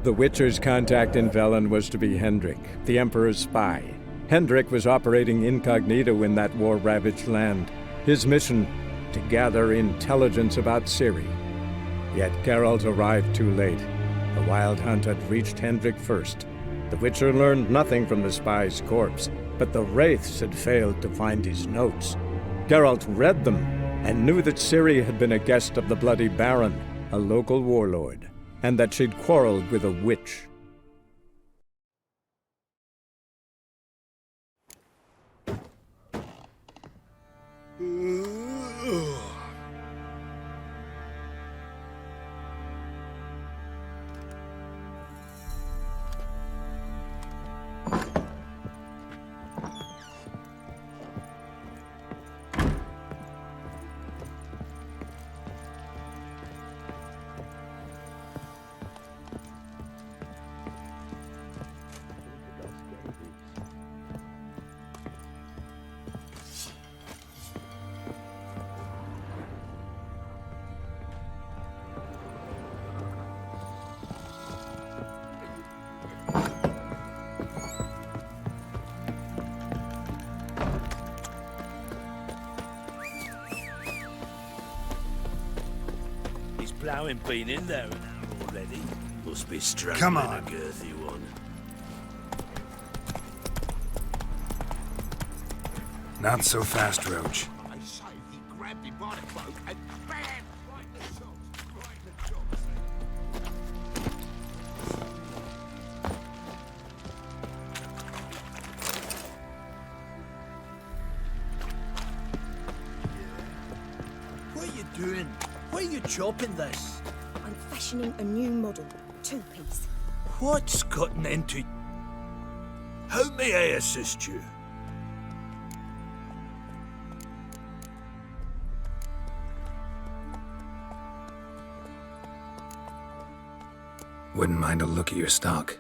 The Witcher's contact in Velen was to be Hendrik, the Emperor's spy. Hendrik was operating incognito in that war-ravaged land. His mission, to gather intelligence about Ciri. Yet Geralt arrived too late. The Wild Hunt had reached Hendrik first. The Witcher learned nothing from the spy's corpse, but the Wraiths had failed to find his notes. Geralt read them, and knew that Ciri had been a guest of the Bloody Baron, a local warlord, and that she'd quarreled with a witch. Ploughing been in there an hour already. Must be struggling. Come on. A girthy one. Not so fast, Roach. I say he grabbed him by the cloak and bam! Right in the chops. Right in the chops. What are you doing? Why are you chopping this? I'm fashioning a new model, two-piece. What's gotten into... How may I assist you? Wouldn't mind a look at your stock.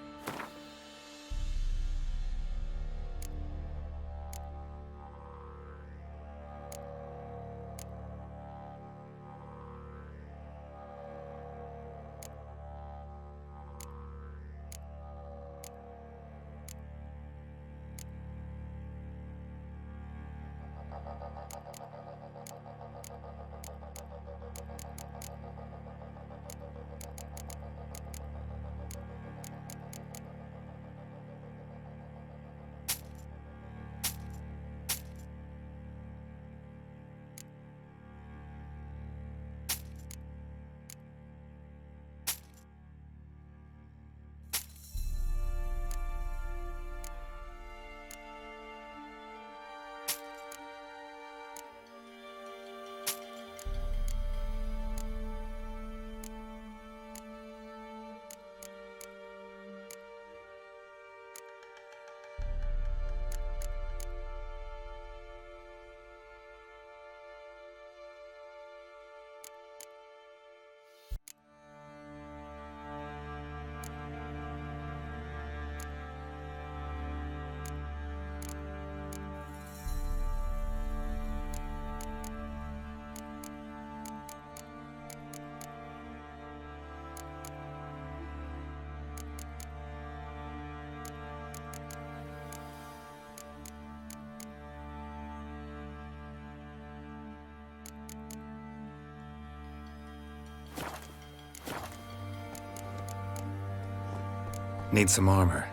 Need some armor.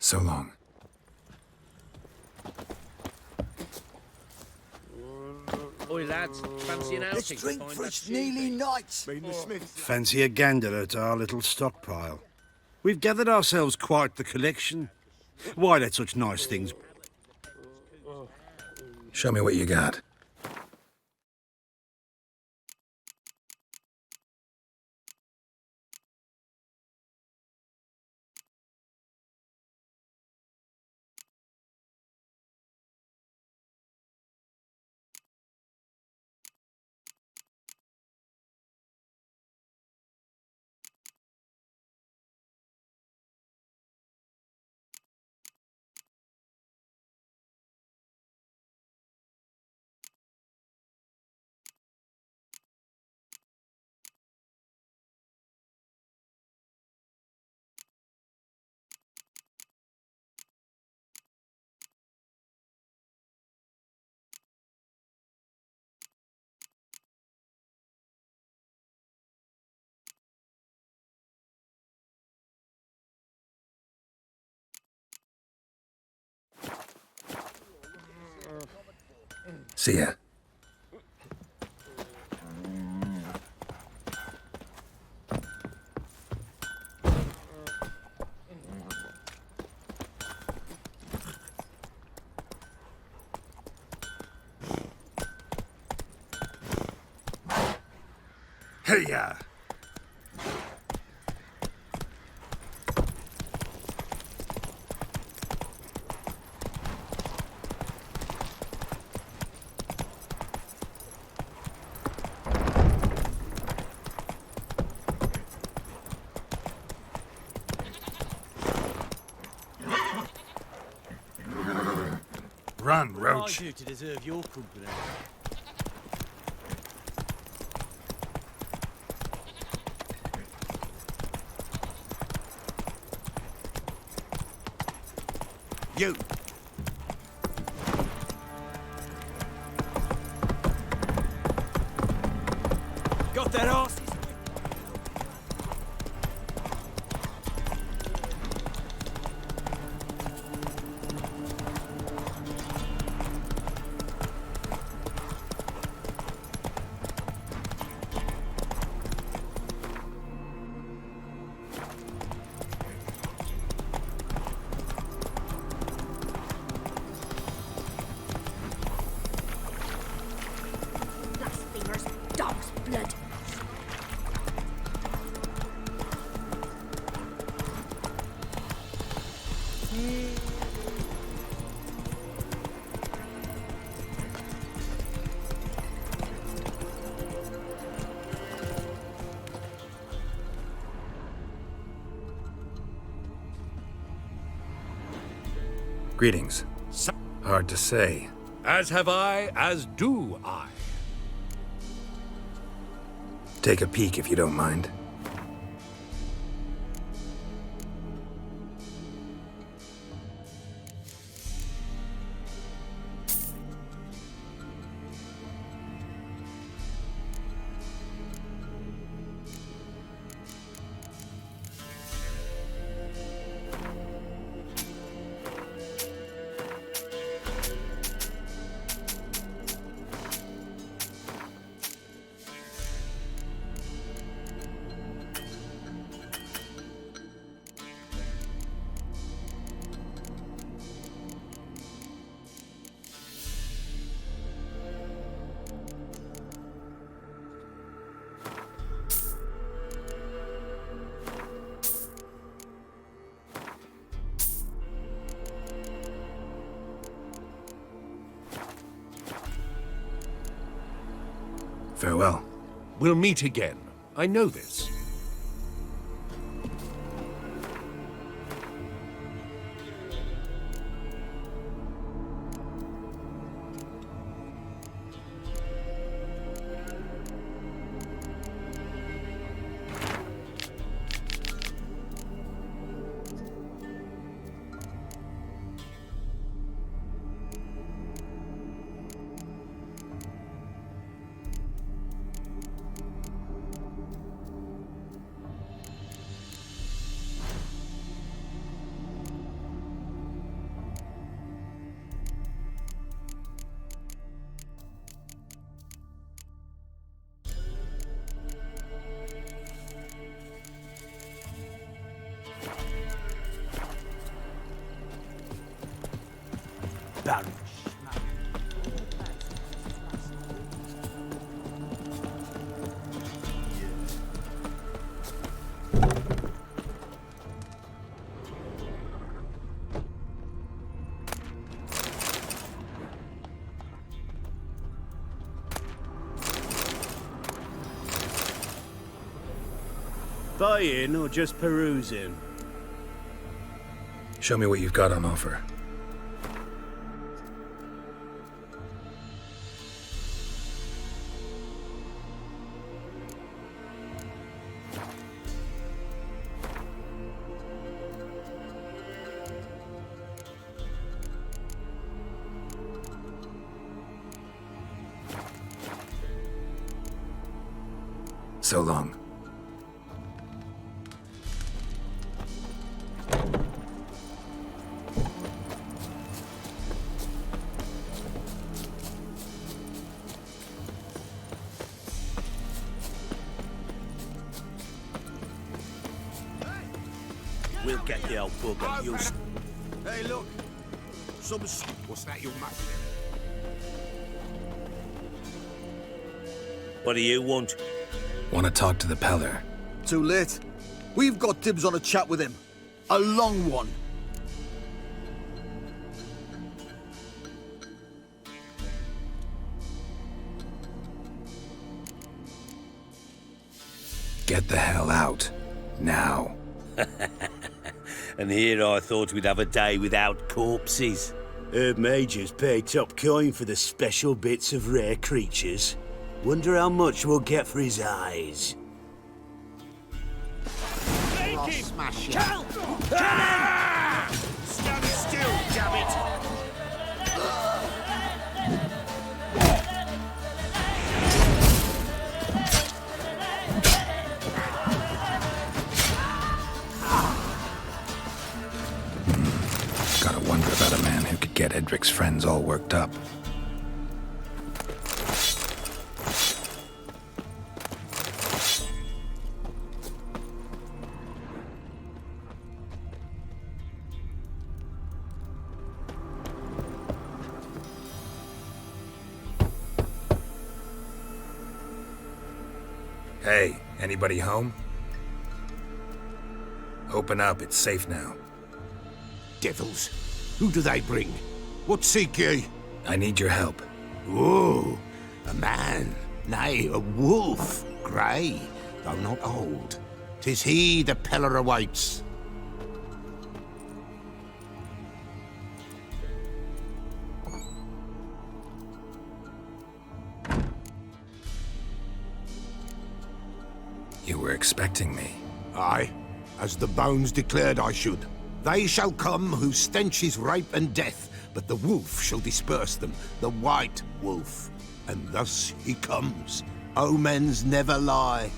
So long. Oi, lads. Fancy an Let's outing to drink find for that it's shoe nearly thief? night. Fancy a gander at our little stockpile. We've gathered ourselves quite the collection. Why let such nice things... Show me what you got. See ya. Hey-ya! Run, Roach. to deserve your company? You. Got that arse? Blasphemers, dog's blood. Greetings. Hard to say. As have I, as do I. Take a peek if you don't mind. Farewell. We'll meet again. I know this. Buying or just perusing? Show me what you've got on offer. So long. We'll get the old bugger. You'll... Hey, look. What's that you must? What do you want? Want to talk to the Peller? Too late. We've got dibs on a chat with him. A long one. Get the hell out. Now. And here I thought we'd have a day without corpses. Majors pay top coin for the special bits of rare creatures. Wonder how much we'll get for his eyes. I'll smash you. Stand still, damn it! Gotta wonder about a man who could get Edric's friends all worked up. Hey, anybody home? Open up, it's safe now. Devils. Who do they bring? What seek ye? I need your help. Oh, a man. Nay, a wolf. Grey, though not old. 'Tis he the Peller awaits. You were expecting me. Aye, as the bones declared I should. They shall come whose stench is rape and death, but the wolf shall disperse them, the white wolf. And thus he comes. Omens never lie.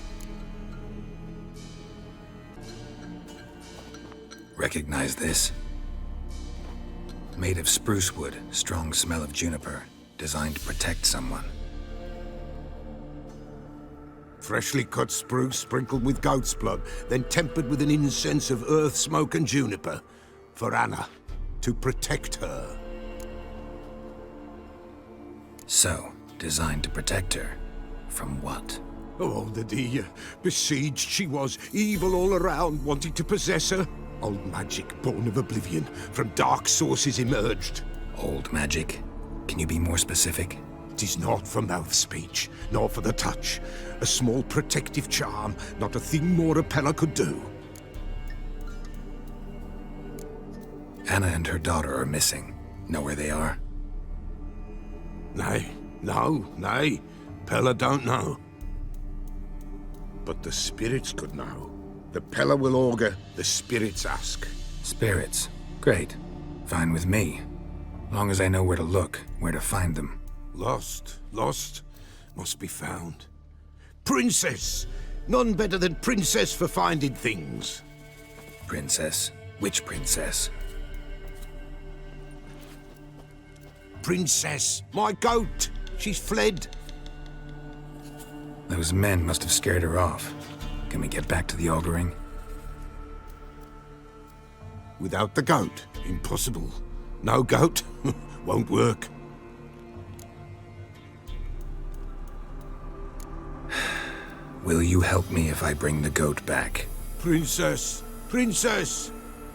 Recognize this? Made of spruce wood, strong smell of juniper, designed to protect someone. Freshly cut spruce sprinkled with goat's blood, then tempered with an incense of earth, smoke and juniper. For Anna, to protect her. So, designed to protect her. From what? Oh, the dear. Besieged she was, evil all around, wanting to possess her. Old magic, born of oblivion, from dark sources emerged. Old magic? Can you be more specific? 'Tis not for mouth speech, nor for the touch. A small protective charm, not a thing more a Peller could do. Anna and her daughter are missing. Know where they are? Nay, nay. Peller don't know. But the spirits could know. The Peller will augur, the spirits ask. Spirits. Great. Fine with me. Long as I know where to look, where to find them. Lost, must be found. Princess! None better than Princess for finding things. Princess? Which princess? Princess, my goat! She's fled. Those men must have scared her off. Can we get back to the auguring? Without the goat, impossible. No goat, won't work. Will you help me if I bring the goat back? Princess,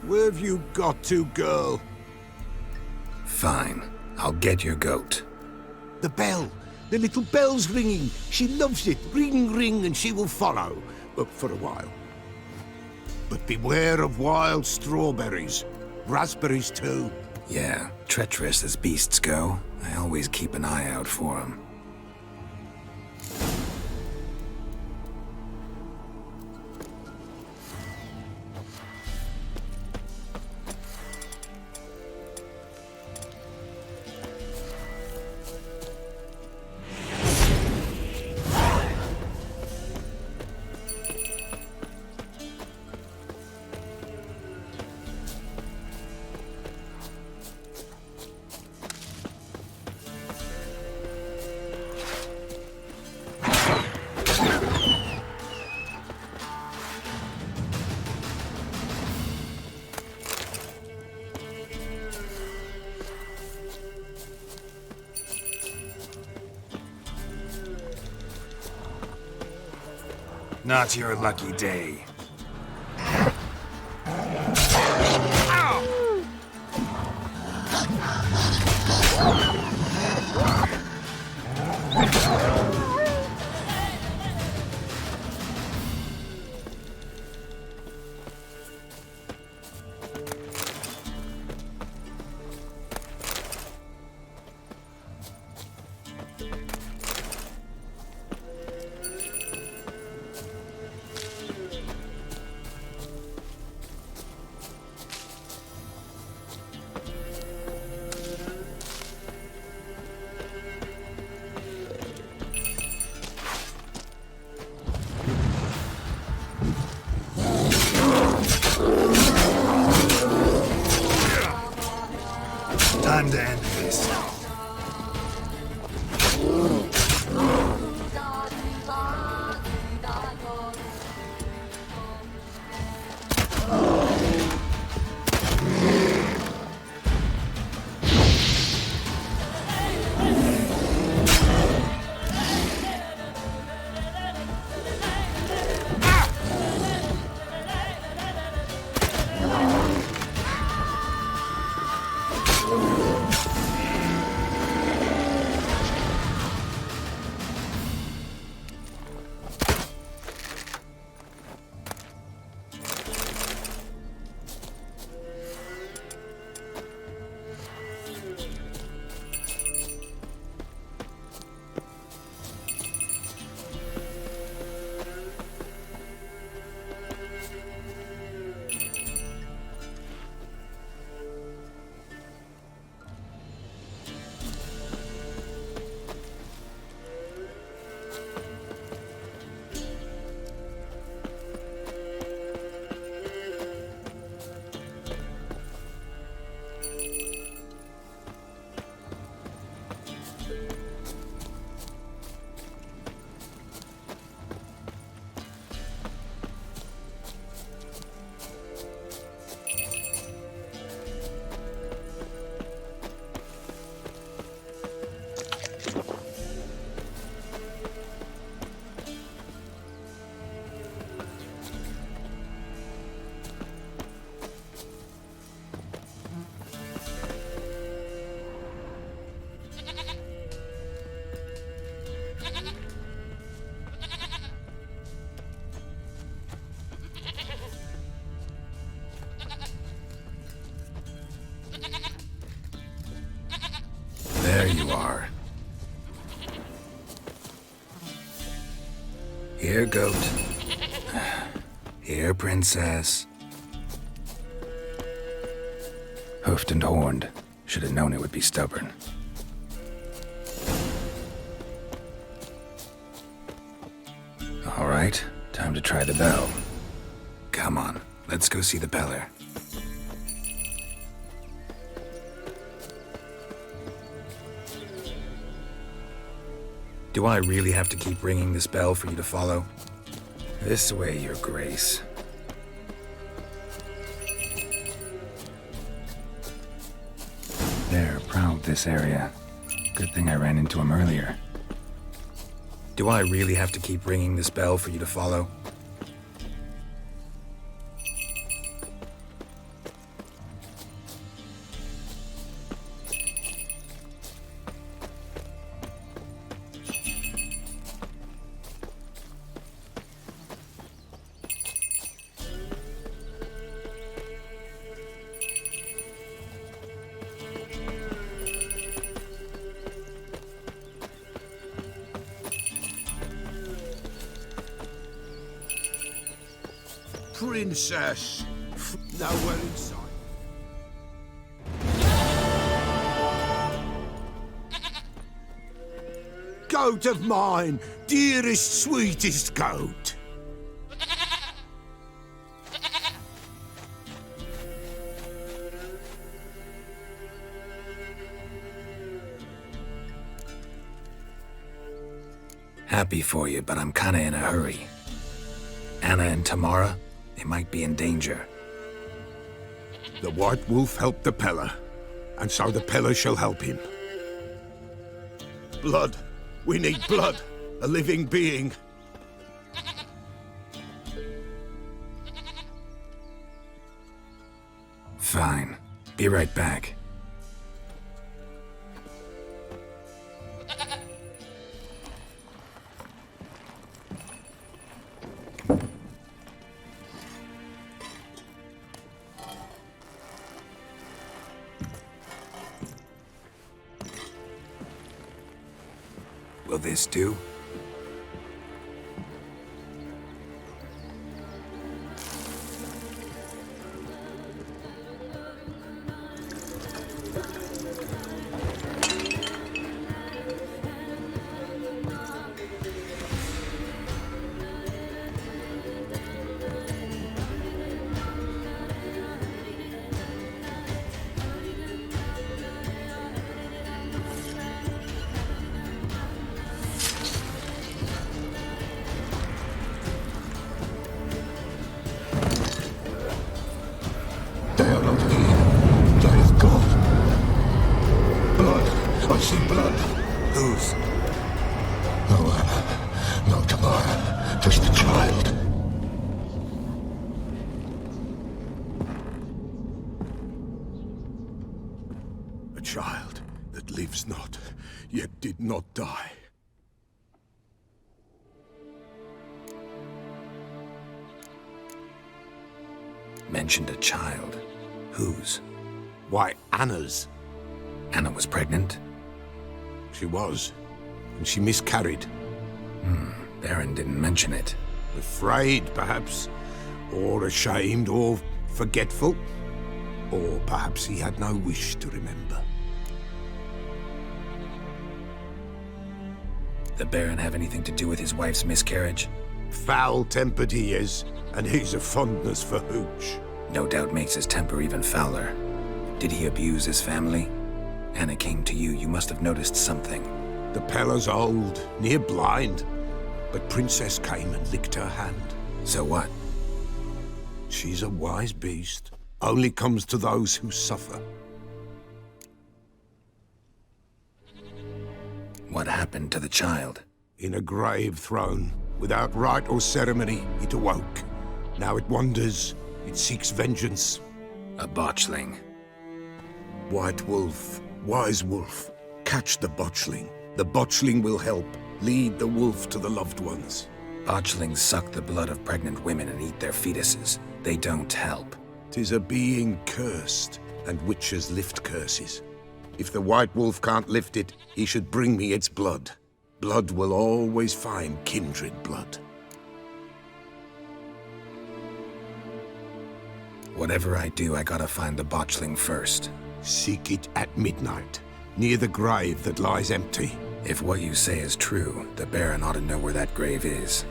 where have you got to, girl? Fine. I'll get your goat. The bell, the little bell's ringing. She loves it. Ring, ring, and she will follow. But for a while. But beware of wild strawberries. Raspberries too. Yeah, treacherous as beasts go. I always keep an eye out for them. Not your lucky day. Time to end this. There you are. Here, goat. Here, princess. Hoofed and horned. Should have known it would be stubborn. All right, time to try the bell. Come on, let's go see the beller. Do I really have to keep ringing this bell for you to follow? This way, Your Grace. They're proud this area. Good thing I ran into him earlier. Do I really have to keep ringing this bell for you to follow? Princess! Nowhere in sight. Goat of mine, dearest, sweetest goat. Happy for you, but I'm kinda in a hurry. Anna and Tamara, they might be in danger. The White Wolf helped the Peller, and so the Peller shall help him. Blood. We need blood. A living being. Fine. Be right back. Will this do? I see blood. Whose? No Anna, no Tamara, just the child. A child that lives not, yet did not die. Mentioned a child. Whose? Why, Anna's. Anna was pregnant? She was, and she miscarried. Baron didn't mention it. Afraid, perhaps, or ashamed, or forgetful. Or perhaps he had no wish to remember. The Baron have anything to do with his wife's miscarriage? Foul-tempered he is, and he's a fondness for hooch. No doubt makes his temper even fouler. Did he abuse his family? Anna came to you, you must have noticed something. The Peller's old, near blind, but Princess came and licked her hand. So what? She's a wise beast, only comes to those who suffer. What happened to the child? In a grave thrown, without rite or ceremony, it awoke. Now it wanders, it seeks vengeance. A botchling. White Wolf, wise wolf, catch the botchling. The botchling will help, lead the wolf to the loved ones. Botchlings suck the blood of pregnant women and eat their fetuses. They don't help. 'Tis a being cursed, and witches lift curses. If the White Wolf can't lift it, he should bring me its blood. Blood will always find kindred blood. Whatever I do, I gotta find the botchling first. Seek it at midnight, near the grave that lies empty. If what you say is true, the Baron ought to know where that grave is.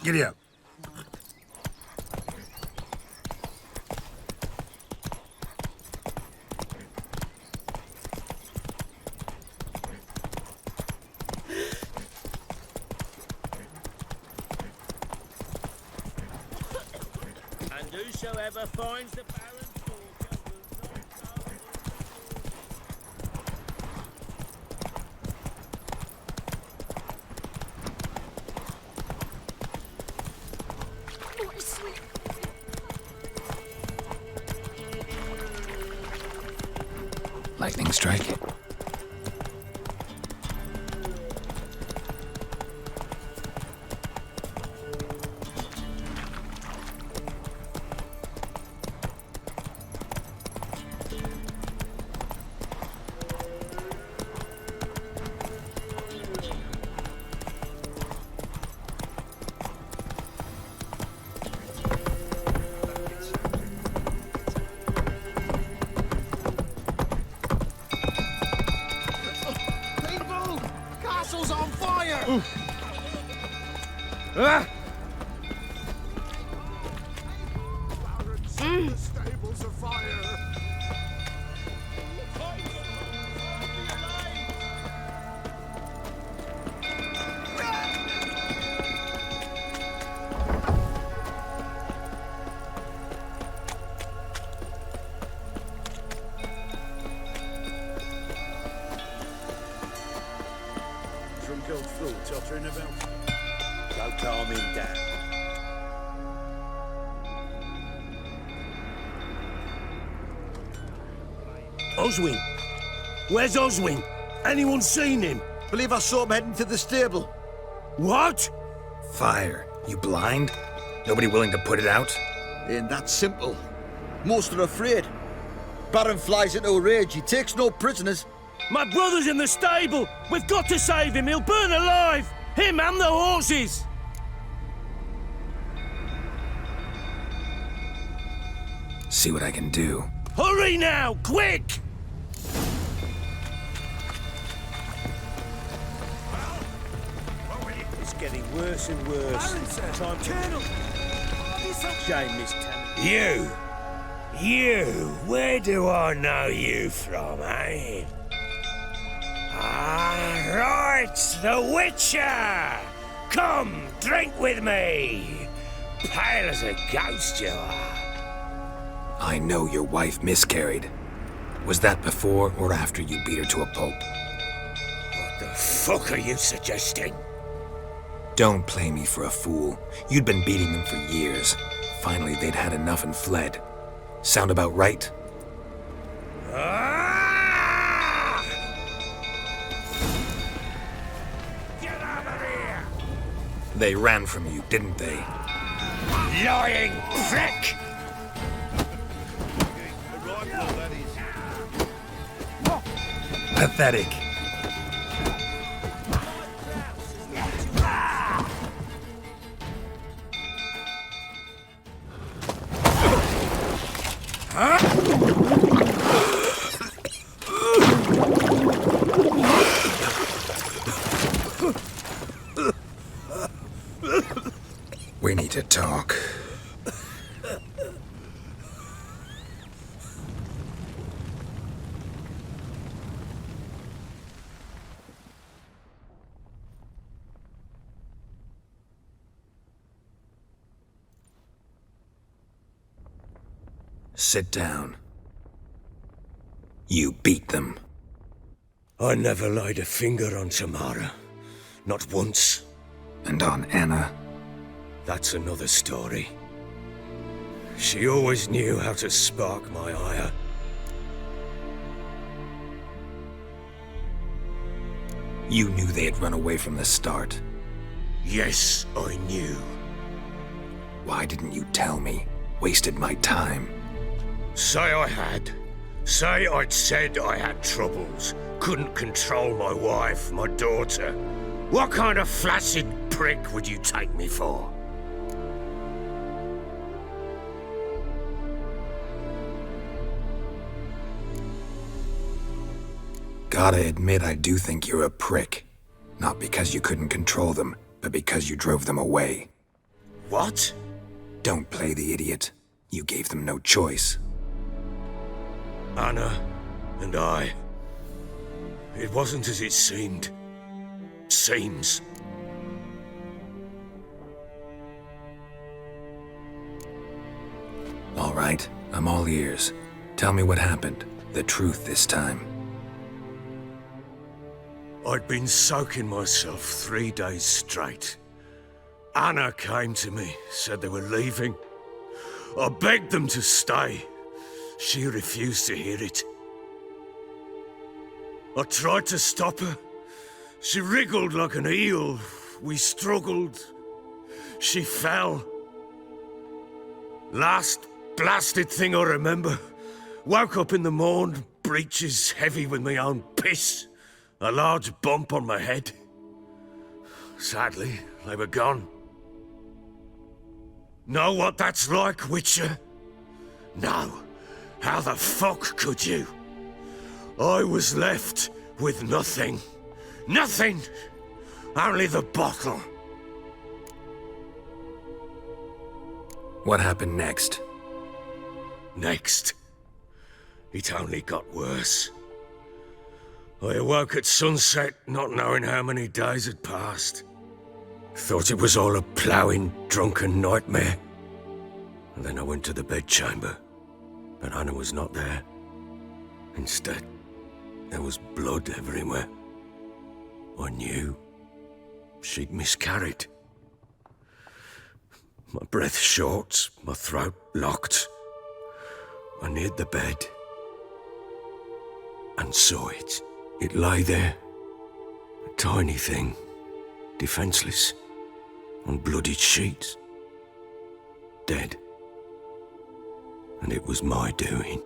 Giddy up. And whosoever finds the Baron's Lightning strike. Drunk old fool tottering about. Go calm him down. Oswin! Where's Oswin? Anyone seen him? Believe I saw him heading to the stable. What? Fire. You blind? Nobody willing to put it out? Ain't that simple. Most are afraid. Baron flies into a rage. He takes no prisoners. My brother's in the stable! We've got to save him! He'll burn alive! Him and the horses! See what I can do. Hurry now! Quick! It's getting worse and worse. Time to... Shame, Miss Tanner. You! Where do I know you from, eh? Ah, right! The Witcher! Come, drink with me! Pale as a ghost you are. I know your wife miscarried. Was that before or after you beat her to a pulp? What the fuck are you suggesting? Don't play me for a fool. You'd been beating them for years. Finally, they'd had enough and fled. Sound about right? Ah! Get out of here! They ran from you, didn't they? Lying prick! Pathetic. We need to talk. Sit down. You beat them. I never laid a finger on Tamara. Not once. And on Anna. That's another story. She always knew how to spark my ire. You knew they had run away from the start. Yes, I knew. Why didn't you tell me? Wasted my time. Say I had. Say I'd said I had troubles. Couldn't control my wife, my daughter. What kind of flaccid prick would you take me for? Gotta admit, I do think you're a prick. Not because you couldn't control them, but because you drove them away. What? Don't play the idiot. You gave them no choice. Anna and I. It wasn't as it seemed. Seems. All right, I'm all ears. Tell me what happened. The truth this time. I'd been soaking myself 3 days straight. Anna came to me, said they were leaving. I begged them to stay. She refused to hear it. I tried to stop her. She wriggled like an eel. We struggled. She fell. Last blasted thing I remember. Woke up in the morn, breeches heavy with my own piss. A large bump on my head. Sadly, they were gone. Know what that's like, Witcher? No. How the fuck could you? I was left with nothing. Nothing! Only the bottle. What happened next? Next. It only got worse. I awoke at sunset, not knowing how many days had passed. Thought it was all a ploughing, drunken nightmare. And then I went to the bedchamber, but Anna was not there. Instead, there was blood everywhere. I knew she'd miscarried. My breath short, my throat locked. I neared the bed and saw it. It lay there, a tiny thing, defenseless, on bloodied sheets, dead. And it was my doing.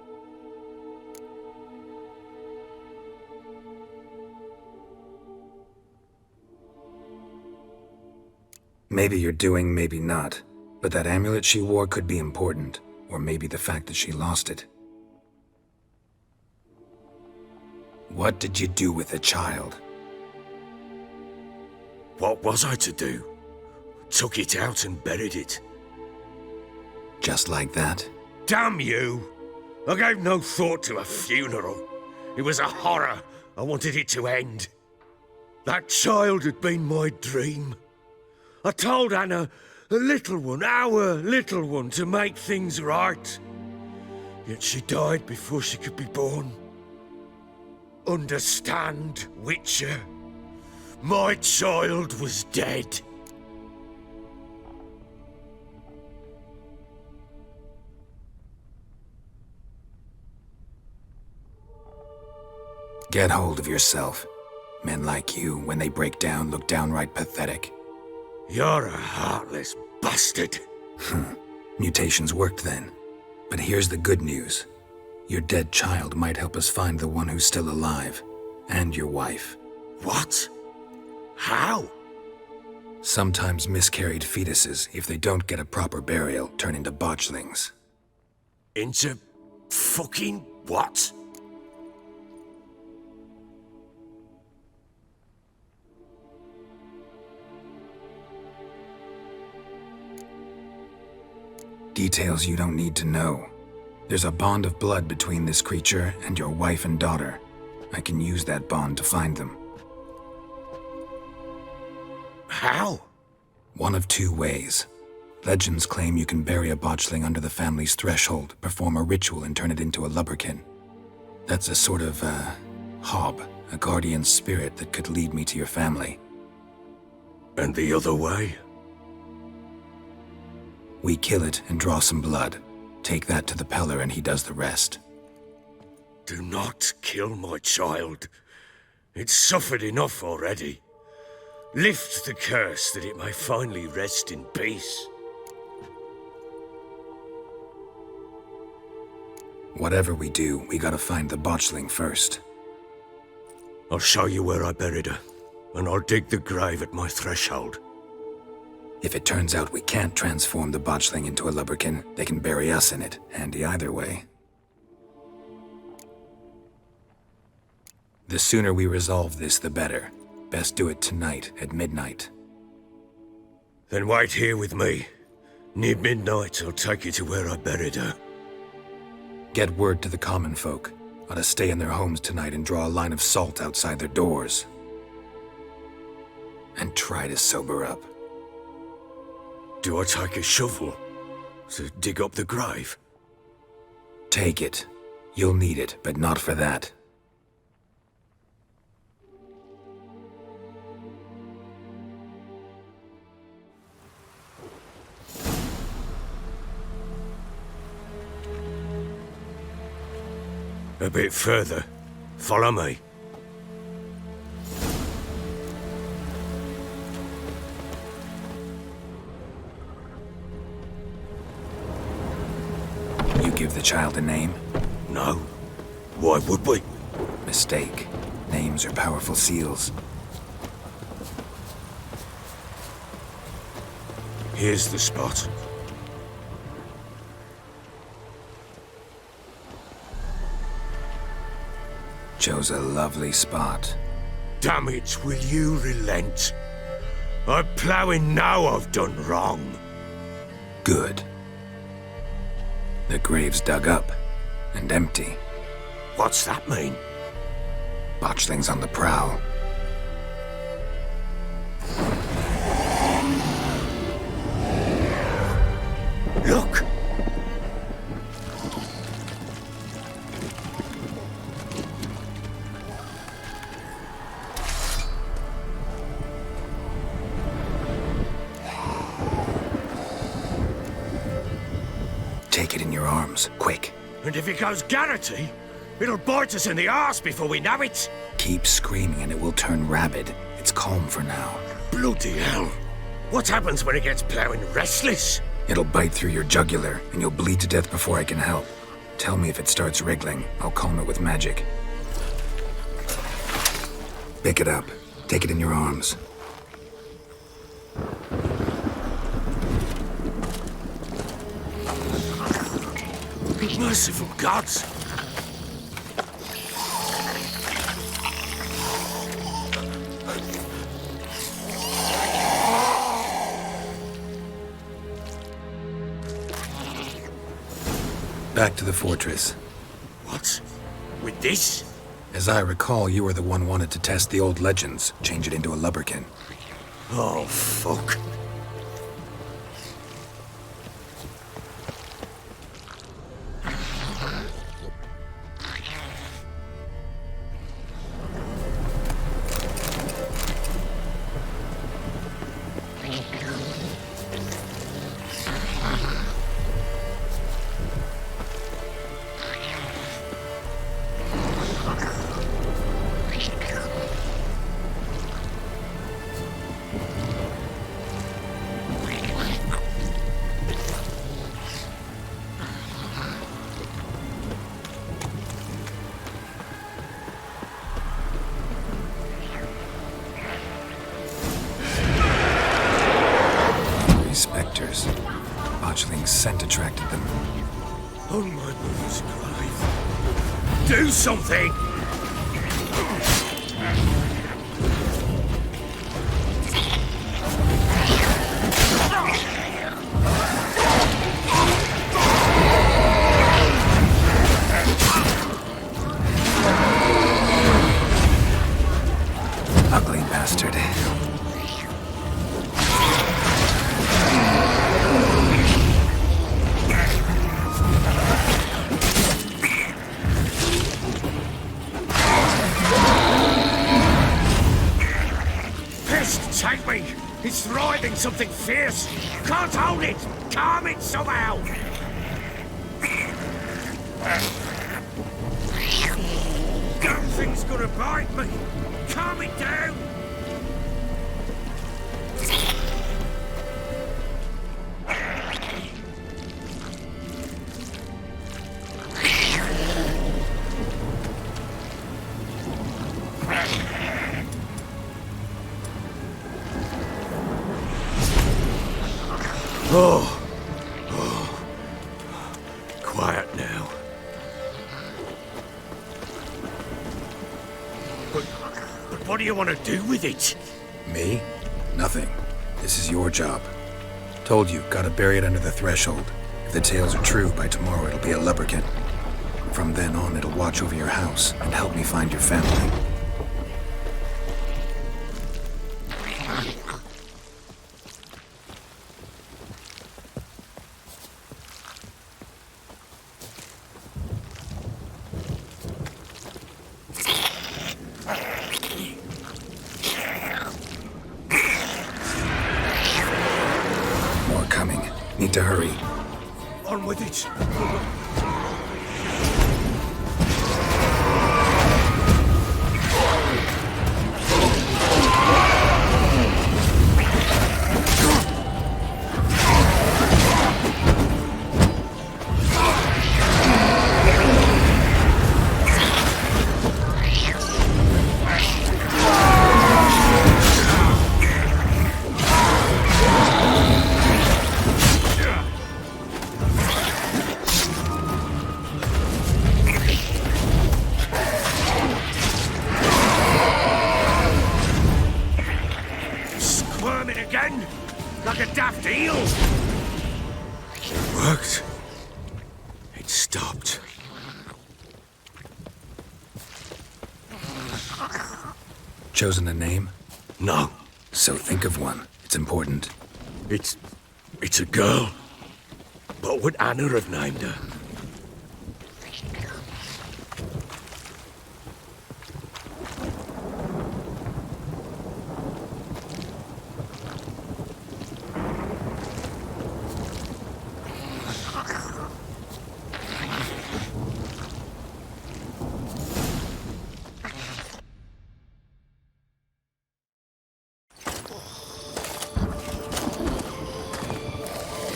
Maybe you're doing, maybe not. But that amulet she wore could be important. Or maybe the fact that she lost it. What did you do with the child? What was I to do? Took it out and buried it. Just like that? Damn you! I gave no thought to a funeral. It was a horror. I wanted it to end. That child had been my dream. I told Anna, a little one, our little one, to make things right. Yet she died before she could be born. Understand, Witcher? My child was dead. Get hold of yourself. Men like you, when they break down, look downright pathetic. You're a heartless bastard. Mutations worked then. But here's the good news. Your dead child might help us find the one who's still alive. And your wife. What? How? Sometimes miscarried fetuses, if they don't get a proper burial, turn into botchlings. Into fucking what? Details you don't need to know. There's a bond of blood between this creature and your wife and daughter. I can use that bond to find them. How? One of two ways. Legends claim you can bury a botchling under the family's threshold, perform a ritual and turn it into a lubberkin. That's a sort of, hob, a guardian spirit that could lead me to your family. And the other way? We kill it and draw some blood. Take that to the Peller and he does the rest. Do not kill my child. It's suffered enough already. Lift the curse that it may finally rest in peace. Whatever we do, we gotta find the botchling first. I'll show you where I buried her, and I'll dig the grave at my threshold. If it turns out we can't transform the botchling into a lubberkin, they can bury us in it. Handy either way. The sooner we resolve this, the better. Best do it tonight, at midnight. Then wait here with me. Near midnight, I'll take you to where I buried her. Get word to the common folk. Ought to stay in their homes tonight and draw a line of salt outside their doors. And try to sober up. Do I take a shovel to dig up the grave? Take it. You'll need it, but not for that. A bit further. Follow me. You give the child a name? No. Why would we? Mistake. Names are powerful seals. Here's the spot. Chose a lovely spot. Damn it, will you relent? I'm ploughing now I've done wrong. Good. The grave's dug up and empty. What's that mean? Botchling's on the prowl. Look! Take it in your arms, quick. And if it goes Garrity, it'll bite us in the arse before we know it. Keep screaming and it will turn rabid. It's calm for now. Bloody hell. What happens when it gets ploughing restless? It'll bite through your jugular and you'll bleed to death before I can help. Tell me if it starts wriggling. I'll calm it with magic. Pick it up. Take it in your arms. Merciful gods! Back to the fortress. What? With this? As I recall, you were the one wanted to test the old legends, change it into a lubberkin. Oh, fuck. Spectres. Botchling's scent attracted them. On my mother's grave. Do something! Ugly bastard. Take me! It's writhing something fierce! Can't hold it! Calm it somehow! Damn thing's gonna bite me! Calm it down! Oh. Quiet now. But what do you want to do with it? Me? Nothing. This is your job. Told you, gotta bury it under the threshold. If the tales are true, by tomorrow it'll be a lubberkin. From then on, it'll watch over your house and help me find your family. More coming. Need to hurry. On with it. Again? Like a daft eel? It worked. It stopped. Chosen a name? No. So think of one. It's important. It's a girl. What would Anna have named her?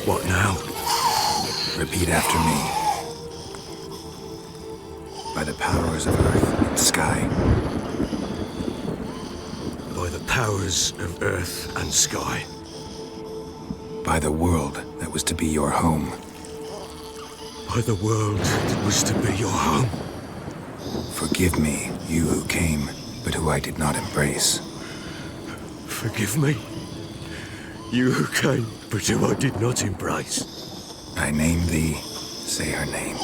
What now? Repeat after me. By the powers of earth and sky. By the powers of earth and sky. By the world that was to be your home. By the world that was to be your home. Forgive me, you who came, but who I did not embrace. Forgive me. You who came, but who I did not embrace. I name thee, say her name,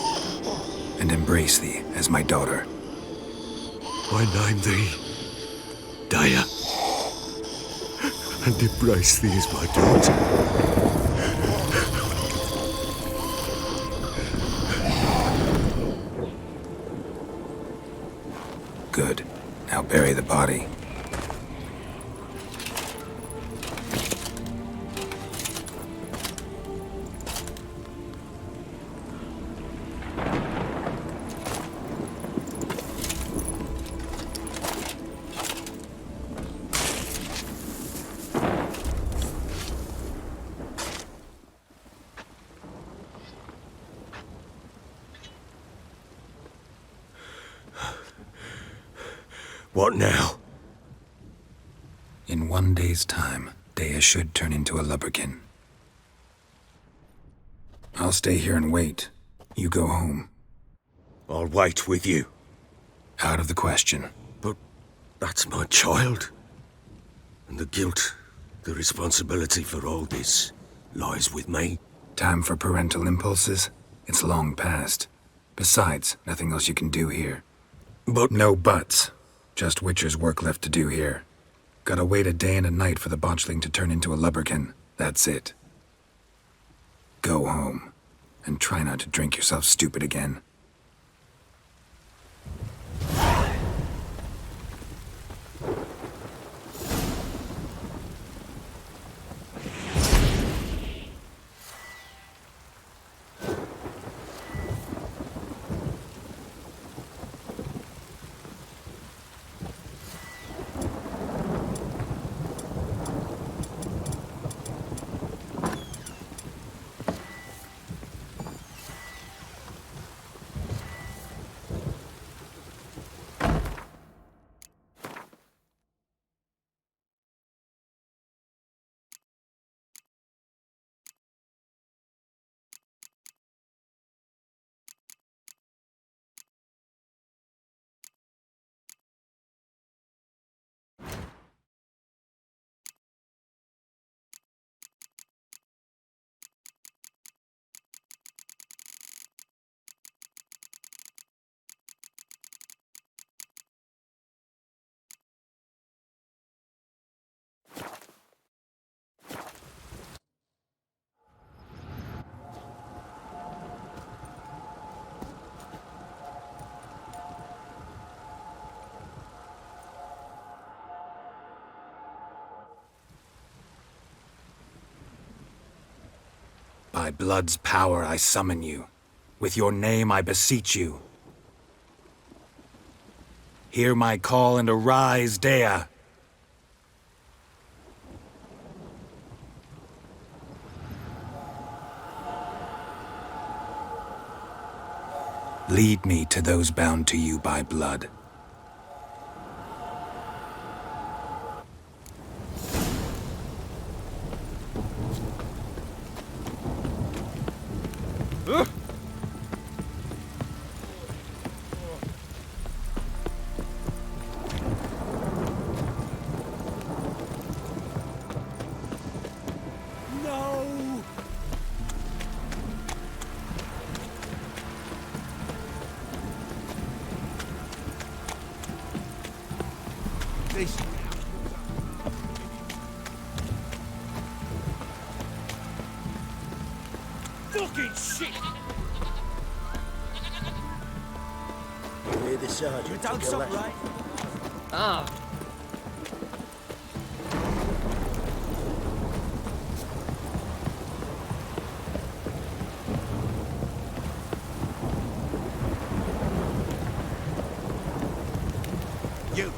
and embrace thee as my daughter. I name thee, Daya, and embrace thee as my daughter. Good. Now bury the body. What now? In 1 day's time, Daya should turn into a lubberkin. I'll stay here and wait. You go home. I'll wait with you. Out of the question. But that's my child. And the guilt, the responsibility for all this lies with me. Time for parental impulses? It's long past. Besides, nothing else you can do here. But no buts. Just Witcher's work left to do here. Gotta wait a day and a night for the botchling to turn into a lubberkin. That's it. Go home. And try not to drink yourself stupid again. By blood's power I summon you. With your name I beseech you. Hear my call and arise, Dea. Lead me to those bound to you by blood. Fucking shit! You hear the sergeant? You don't stop, right? Ah. You.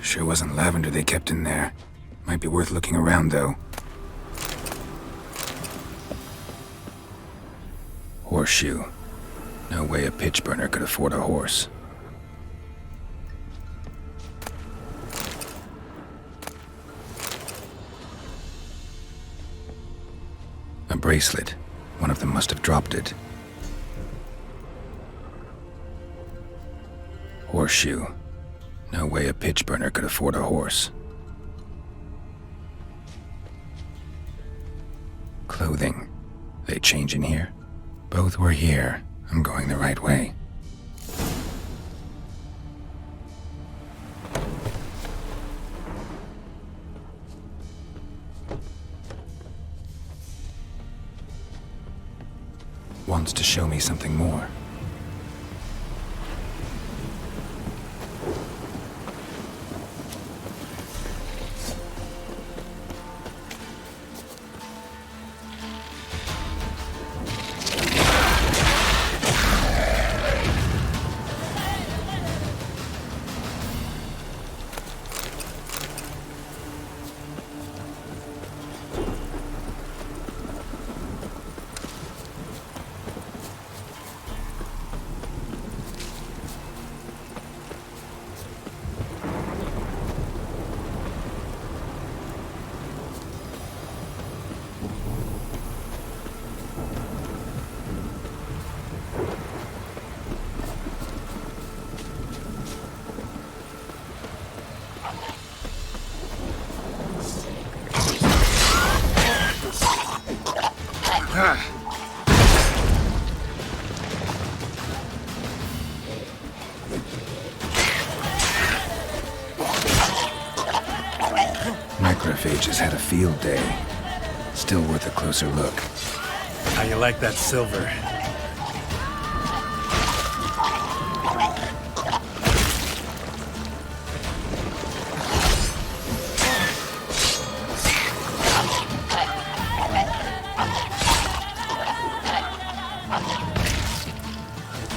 Sure wasn't lavender they kept in there. Might be worth looking around, though. Horseshoe. No way a pitch burner could afford a horse. A bracelet. One of them must have dropped it. Horseshoe. No way a pitch burner could afford a horse. Clothing. They change in here? Both were here. I'm going the right way. Wants to show me something more. Macrophages had a field day. Still worth a closer look. How you like that silver?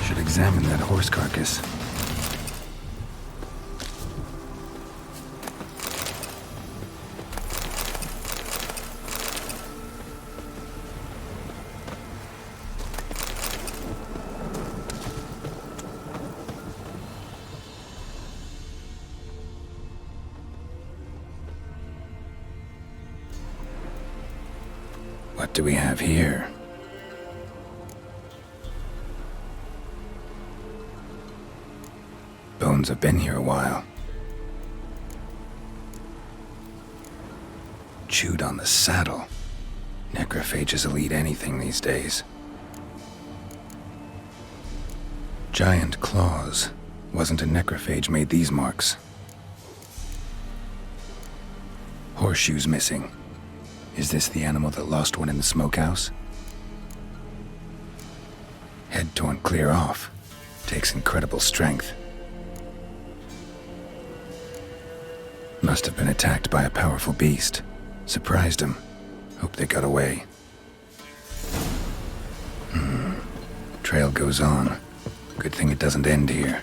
Should examine that horse carcass. What do we have here? bones have been here a while. Chewed on the saddle. Necrophages will eat anything these days. Giant claws. Wasn't a necrophage made these marks. Horseshoes missing. Is this the animal that lost one in the smokehouse? Head torn clear off. Takes incredible strength. Must have been attacked by a powerful beast. Surprised him. Hope they got away. Trail goes on. Good thing it doesn't end here.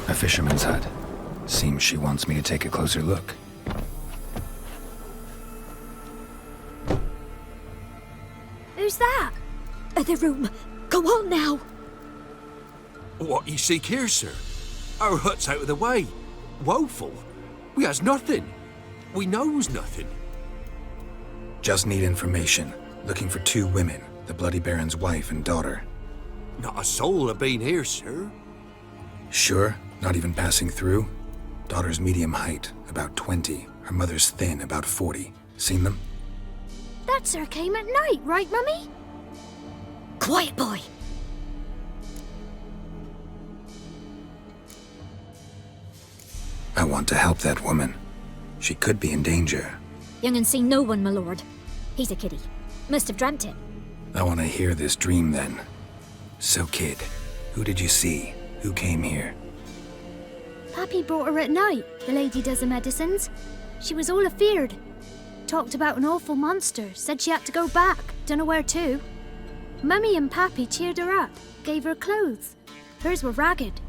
A fisherman's hut. Seems she wants me to take a closer look. Who's that? Other room. Go on now. What you seek here, sir? Our hut's out of the way. Woeful. We has nothing. We knows nothing. Just need information. Looking for 2 women, the Bloody Baron's wife and daughter. Not a soul have been here, sir. Sure? Not even passing through? Daughter's medium height, about 20. Her mother's thin, about 40. Seen them? That sir came at night, right, Mummy? Quiet, boy. I want to help that woman. She could be in danger. Young and seen no one, my lord. He's a kiddie. Must have dreamt it. I want to hear this dream then. So, kid, who did you see? Who came here? Pappy brought her at night, the lady does the medicines. She was all afeared. Talked about an awful monster, said she had to go back, dunno where to. Mummy and Pappy cheered her up, gave her clothes. Hers were ragged.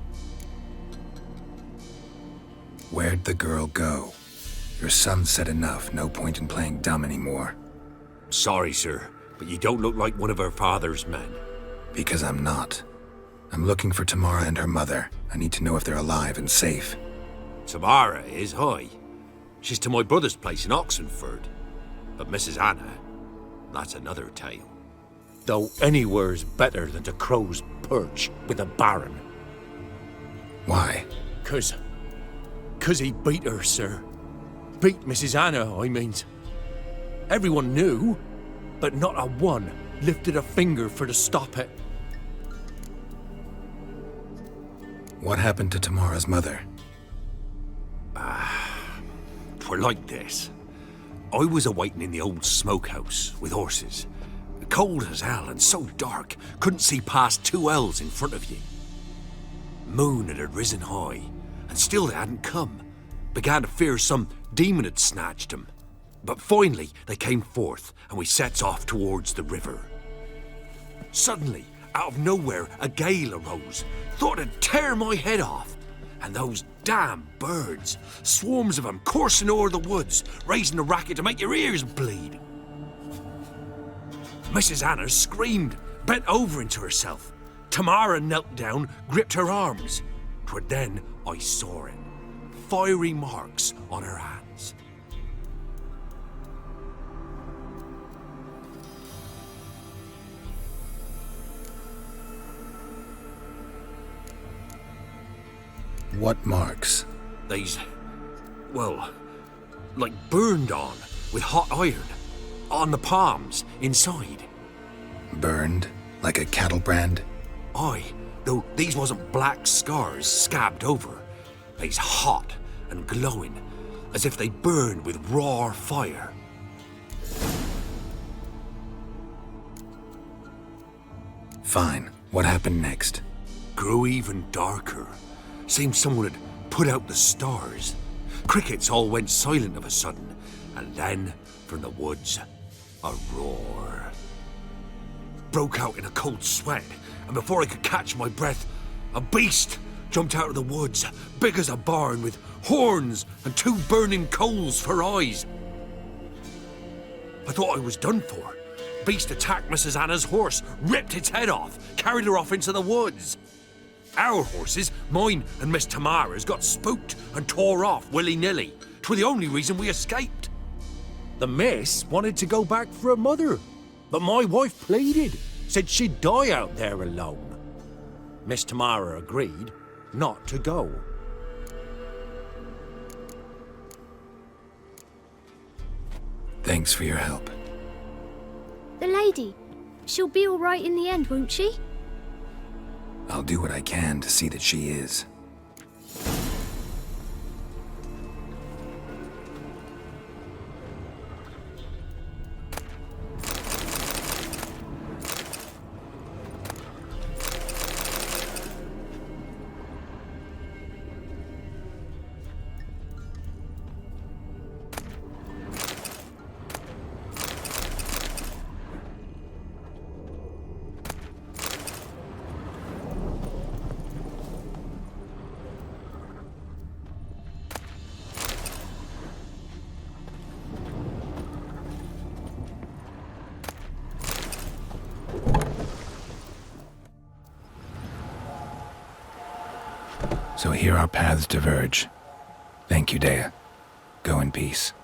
Where'd the girl go? Your son said enough, no point in playing dumb anymore. Sorry, sir, but you don't look like one of her father's men. Because I'm not. I'm looking for Tamara and her mother. I need to know if they're alive and safe. Tamara is, hi. She's to my brother's place in Oxenford. But Mrs. Anna, that's another tale. Though anywhere's better than the Crow's Perch with a Baron. Why? 'Cause he beat her, sir. Beat Mrs. Anna, I means. Everyone knew, but not a one lifted a finger for to stop it. What happened to Tamara's mother? 'Twere like this. I was awaiting in the old smokehouse with horses. Cold as hell and so dark, couldn't see past 2 ells in front of ye. Moon had risen high, and still they hadn't come. Began to fear some demon had snatched them. But finally they came forth, and we sets off towards the river. Suddenly, out of nowhere, a gale arose. Thought it'd tear my head off. And those damn birds, swarms of them coursing o'er the woods, raising a racket to make your ears bleed. Mrs. Anna screamed, bent over into herself. Tamara knelt down, gripped her arms. 'Twere then I saw it. Fiery marks on her hands. What marks? They's, well, like burned on with hot iron. On the palms, inside. Burned? Like a cattle brand? Aye, though these wasn't black scars scabbed over. They's hot and glowing, as if they burned with raw fire. Fine. What happened next? Grew even darker. Seemed someone had put out the stars. Crickets all went silent of a sudden, and then, from the woods, a roar. Broke out in a cold sweat, and before I could catch my breath, a beast jumped out of the woods, big as a barn, with horns and 2 burning coals for eyes. I thought I was done for. Beast attacked Mrs. Anna's horse, ripped its head off, carried her off into the woods. Our horses, mine and Miss Tamara's, got spooked and tore off willy-nilly. 'Twere the only reason we escaped. The miss wanted to go back for her mother, but my wife pleaded, said she'd die out there alone. Miss Tamara agreed not to go. Thanks for your help. The lady. She'll be all right in the end, won't she? I'll do what I can to see that she is. So here our paths diverge. Thank you, Dea. Go in peace.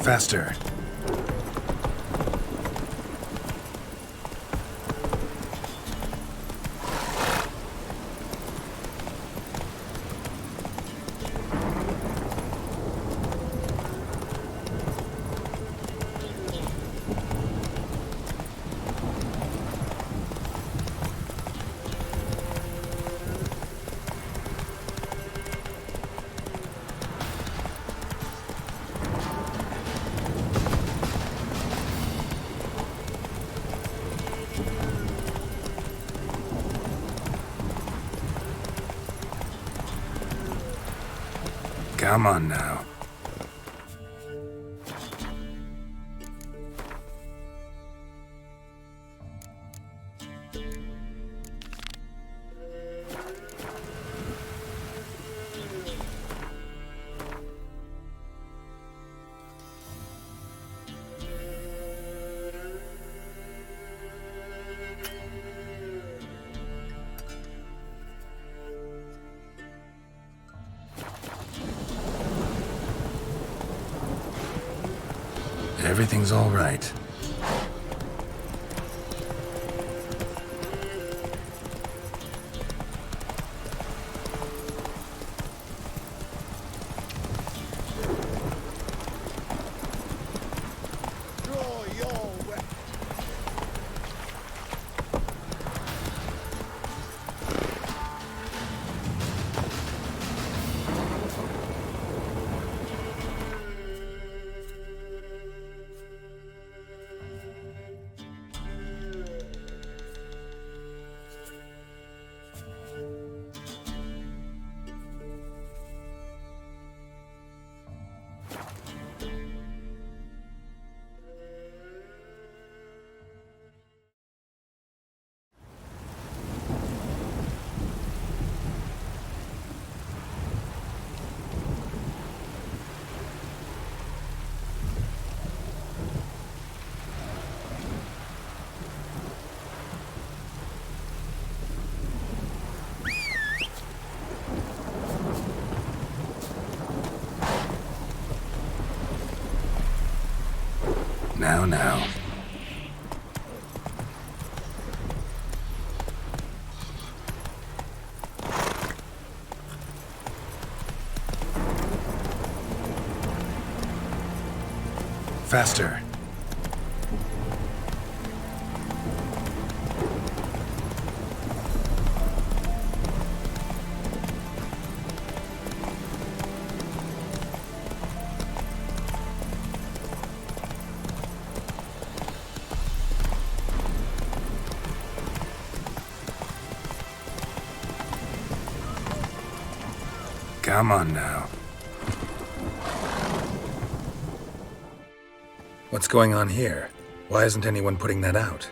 Faster. Come on now. Everything's all right. Now. Faster. Come on now. What's going on here? Why isn't anyone putting that out?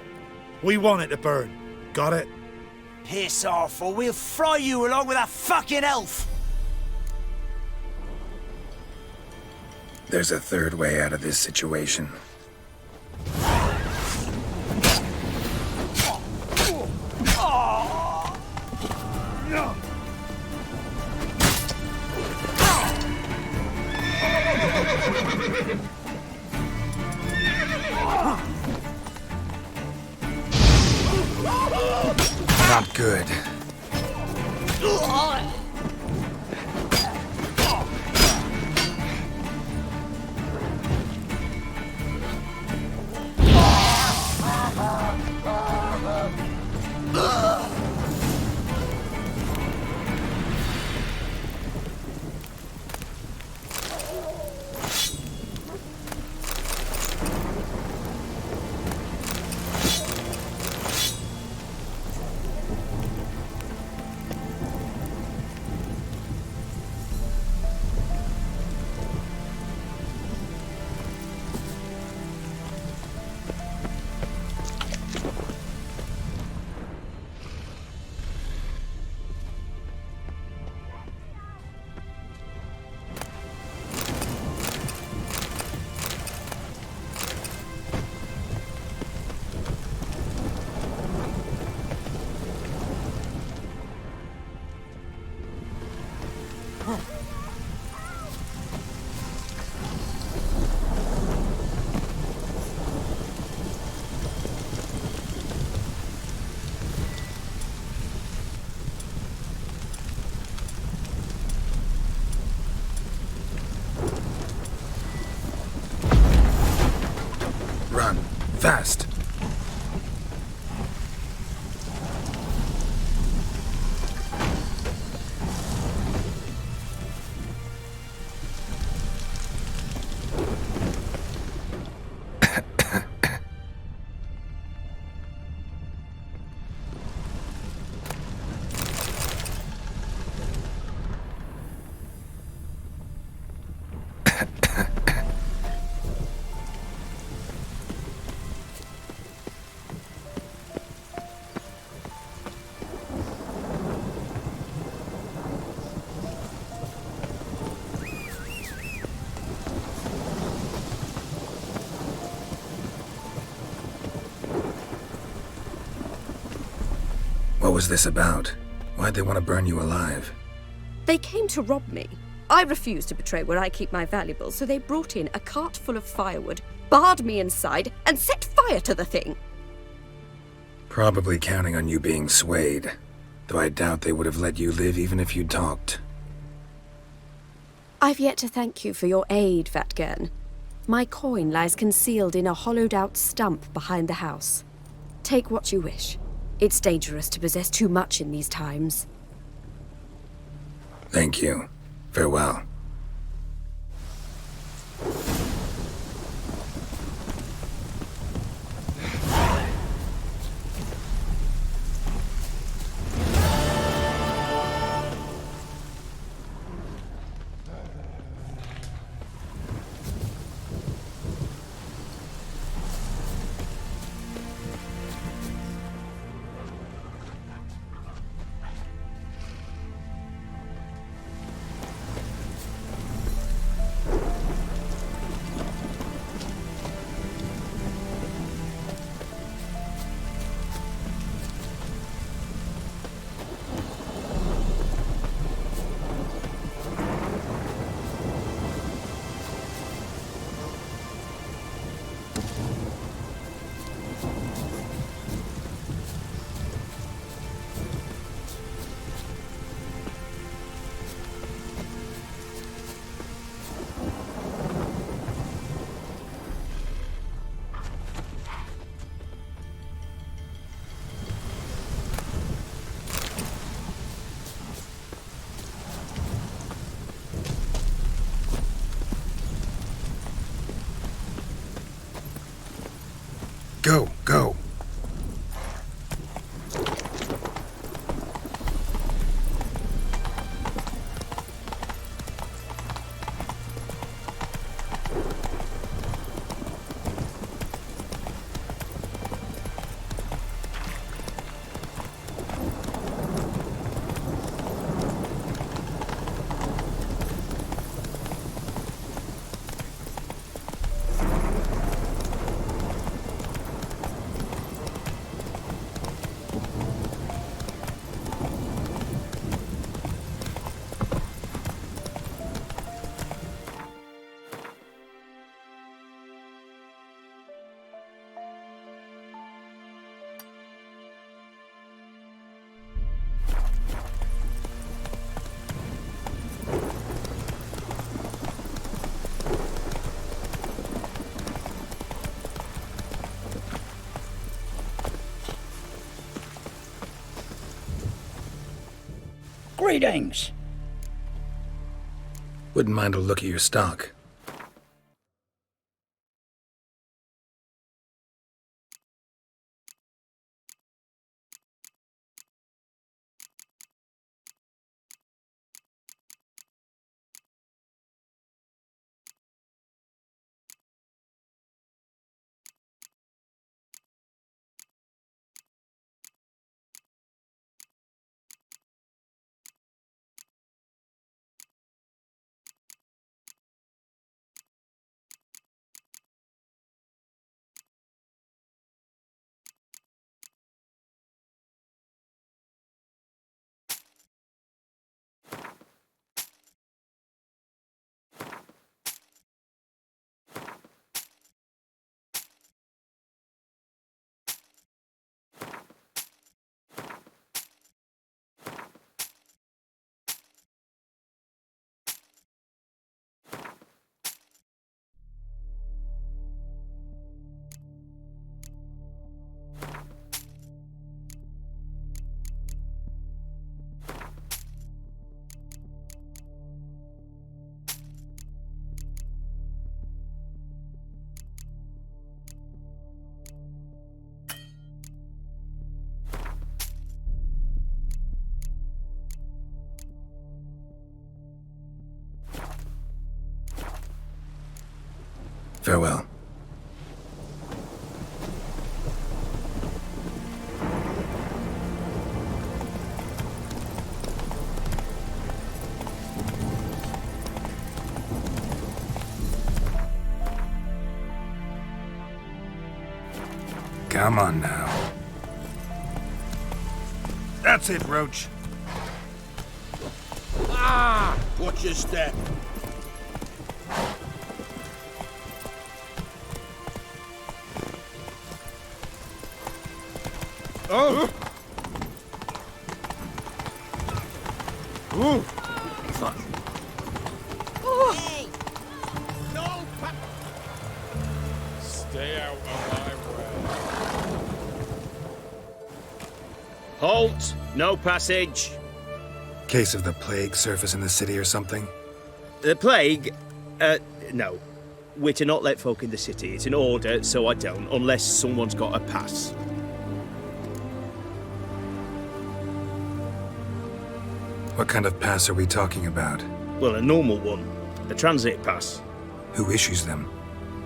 We want it to burn. Got it? Piss off, or we'll fry you along with a fucking elf! There's a third way out of this situation. Not good. Run. Fast. What was this about? Why'd they want to burn you alive? They came to rob me. I refused to betray where I keep my valuables, so they brought in a cart full of firewood, barred me inside, and set fire to the thing. Probably counting on you being swayed. Though I doubt they would have let you live even if you talked. I've yet to thank you for your aid, Vatgern. My coin lies concealed in a hollowed-out stump behind the house. Take what you wish. It's dangerous to possess too much in these times. Thank you. Farewell. Greetings. Wouldn't mind a look at your stock. Farewell. Come on now. That's it, Roach. Ah! Watch your step. Oh! Ooh! Hey! No! Stay out of my way. Halt! No passage. Case of the plague surface in the city or something? The plague? No. We're to not let folk in the city. It's an order, so I don't, unless someone's got a pass. What kind of pass are we talking about? Well, a normal one. A transit pass. Who issues them?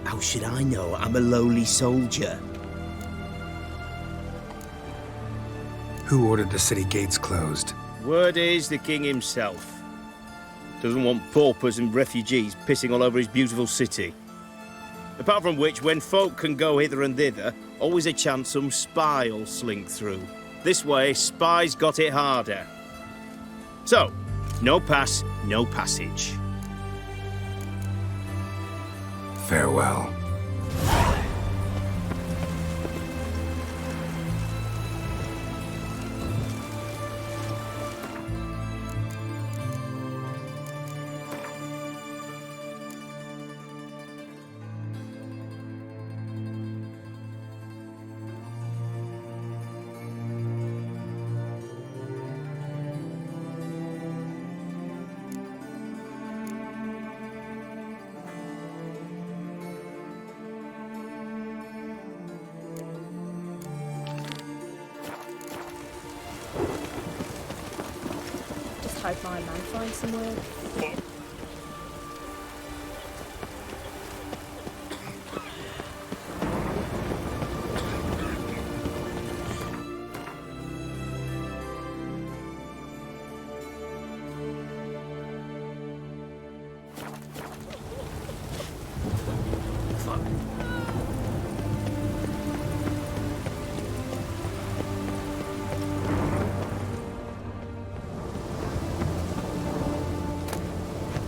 How should I know? I'm a lowly soldier. Who ordered the city gates closed? Word is the king himself. Doesn't want paupers and refugees pissing all over his beautiful city. Apart from which, when folk can go hither and thither, always a chance some spy'll slink through. This way, spies got it harder. So, no pass, no passage. Farewell. Hope my man finds some work.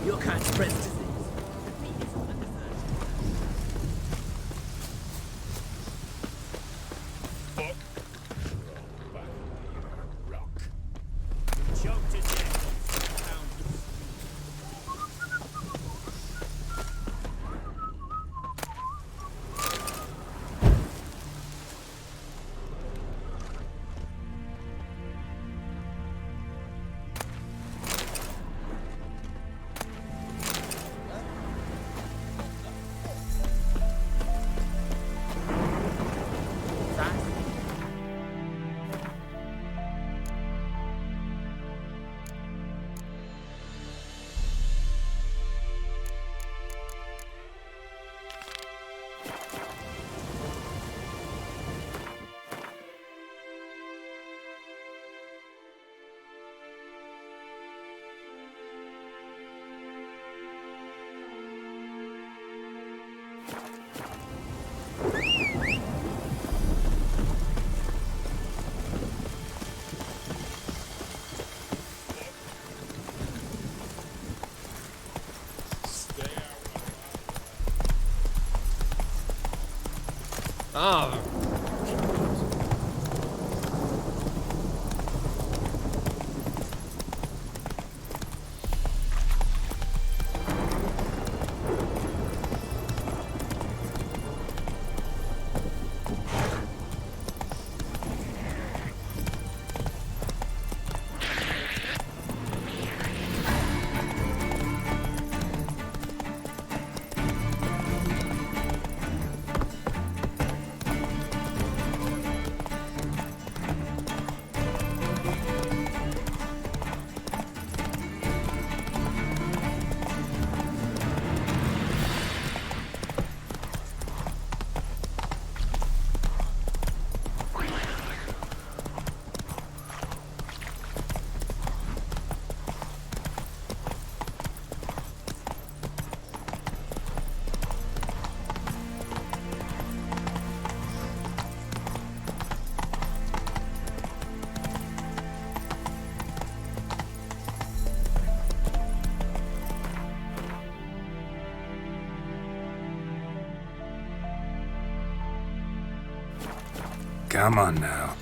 Your kind's presence. Ah. Come on now.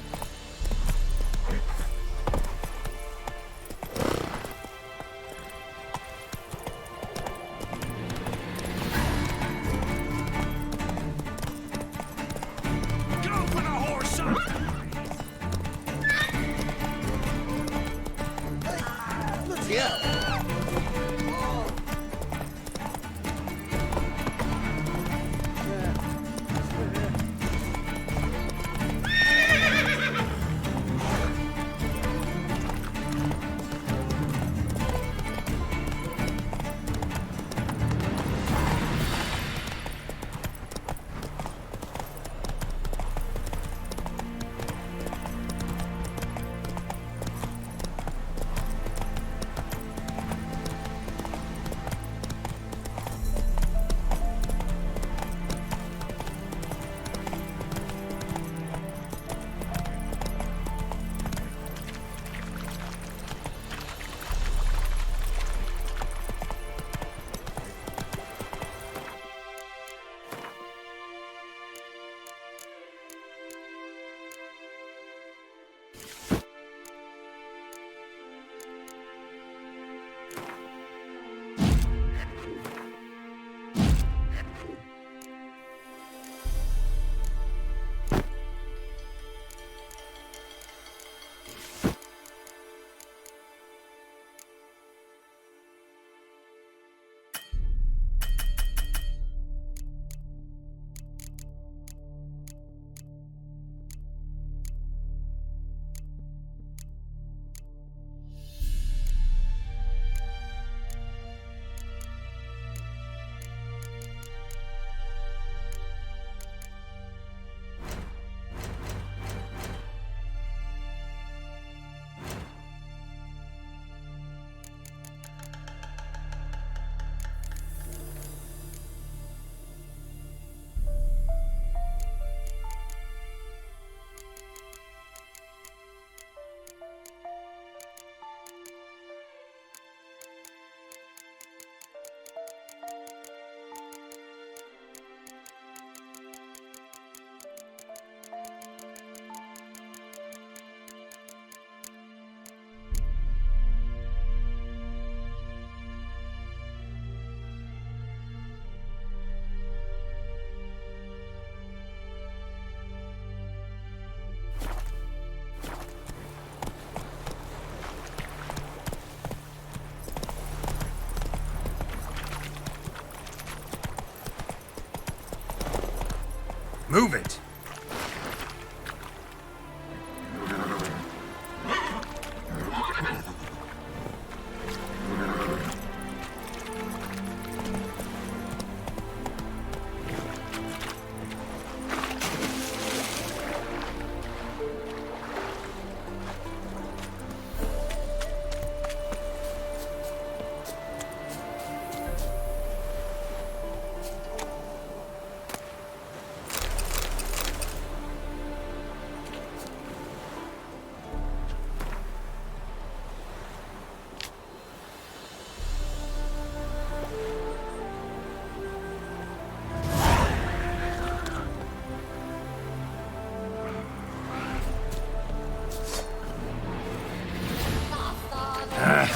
Move it!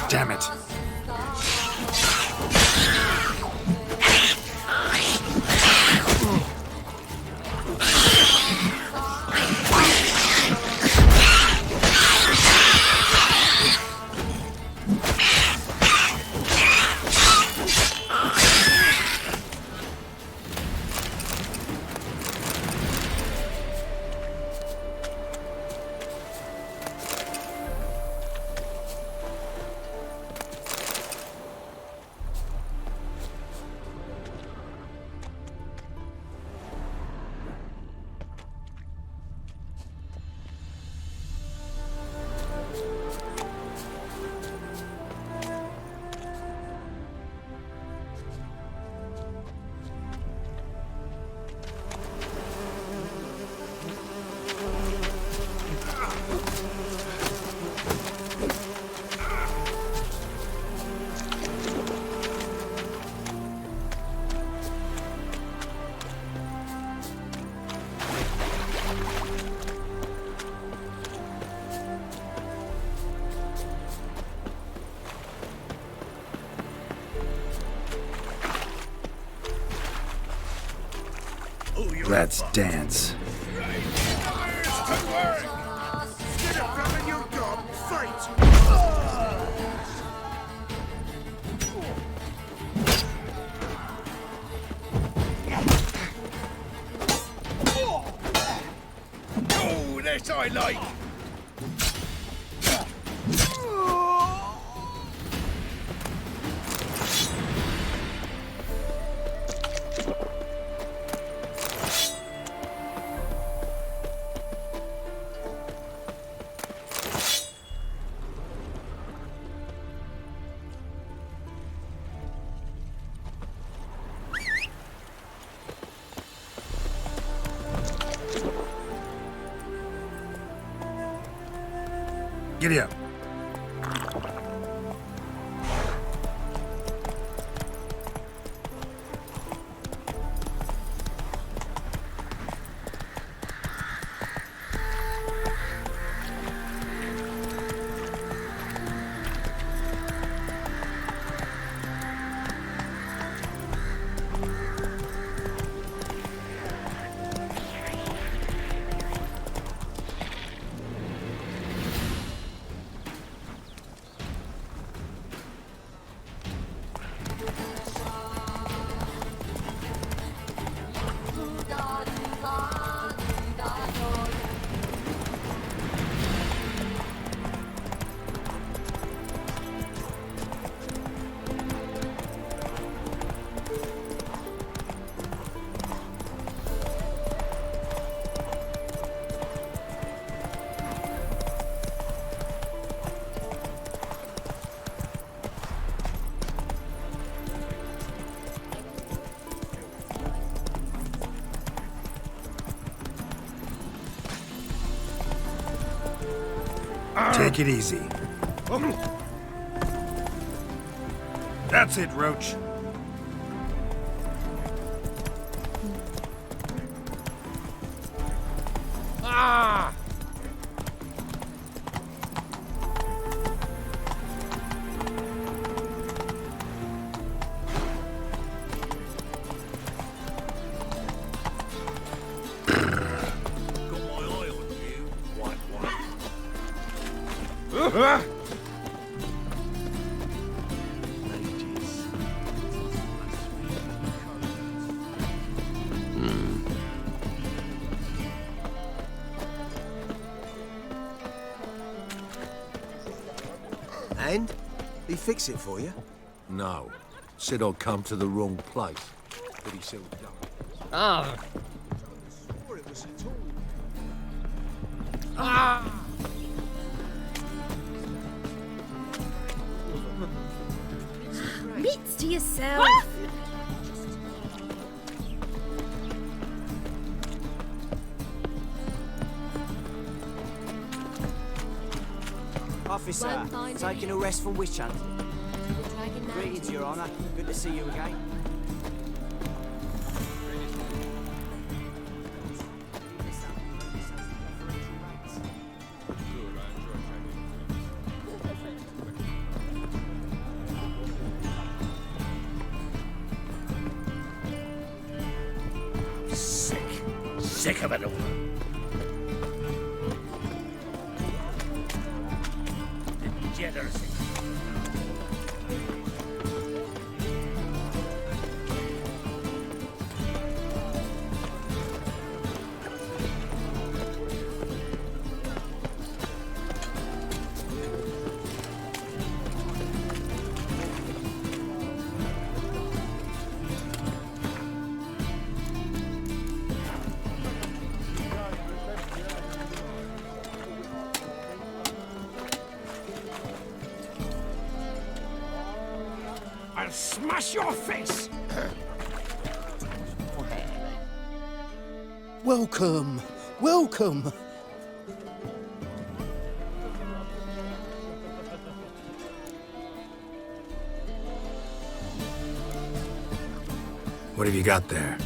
Damn it. Let's dance. Oh, this I like. Giddy up. Take it easy. That's it, Roach. Ah! And? He fix it for you? No. Said I'd come to the wrong place. But he said no. Ah! Ah! Bits to yourself. Officer, taking a rest from witch hunting. Greetings, Your Honour. Good to see you again. sick of it all. Degeneracy. I'll smash your face! Welcome, welcome. What have you got there?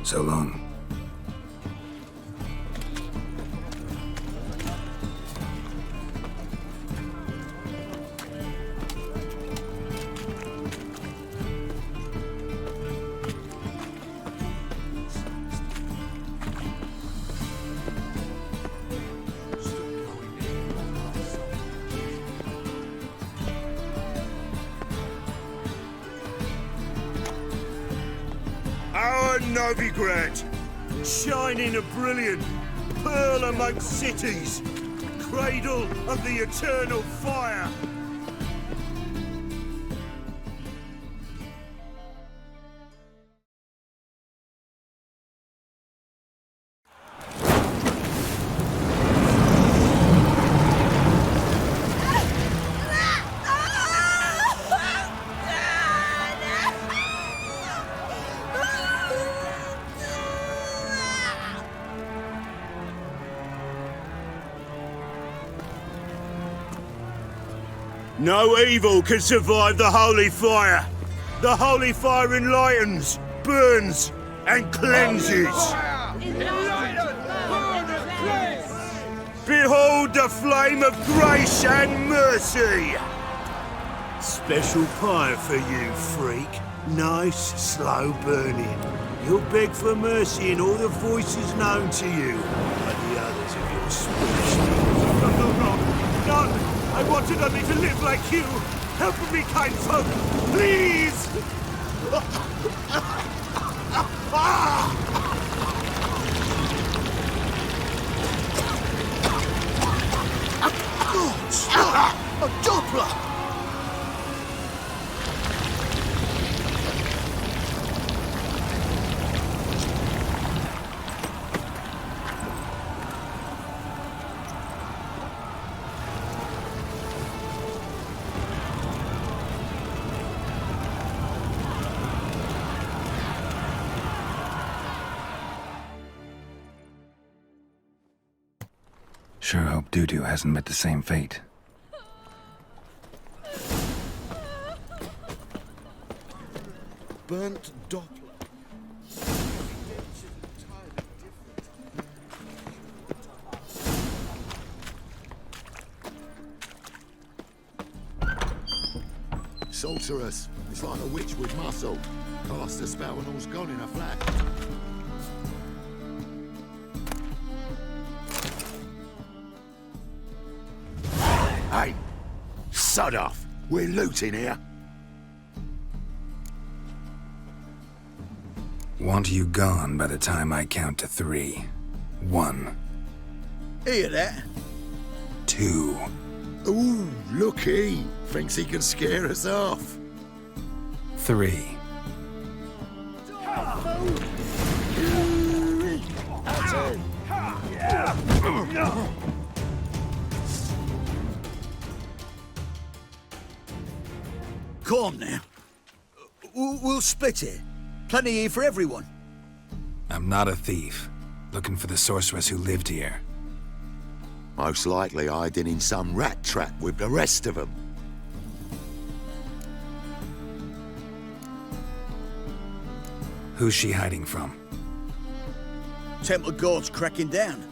So long. Our Novigrad, shining a brilliant pearl amongst cities, cradle of the eternal fire. No evil can survive the holy fire. The holy fire enlightens, burns, and cleanses. Behold the flame of grace and mercy. Special pie for you, freak. Nice, slow burning. You'll beg for mercy in all the voices known to you, like the others of your species. No! I wanted only to live like you! Help me, kind folk! Please! A Doppler! Sure hope Dudu hasn't met the same fate. Burnt Doppler. Sorceress. It's like a witch with muscle. Cast a spell and all's gone in a flash. Hey! Sod off! We're looting here. Want you gone by the time I count to 3. 1. Hear that? 2. Ooh, looky! Thinks he can scare us off. 3. Calm now. We'll split it. Plenty here for everyone. I'm not a thief. Looking for the sorceress who lived here. Most likely hiding in some rat trap with the rest of them. Who's she hiding from? Temple Guard's cracking down.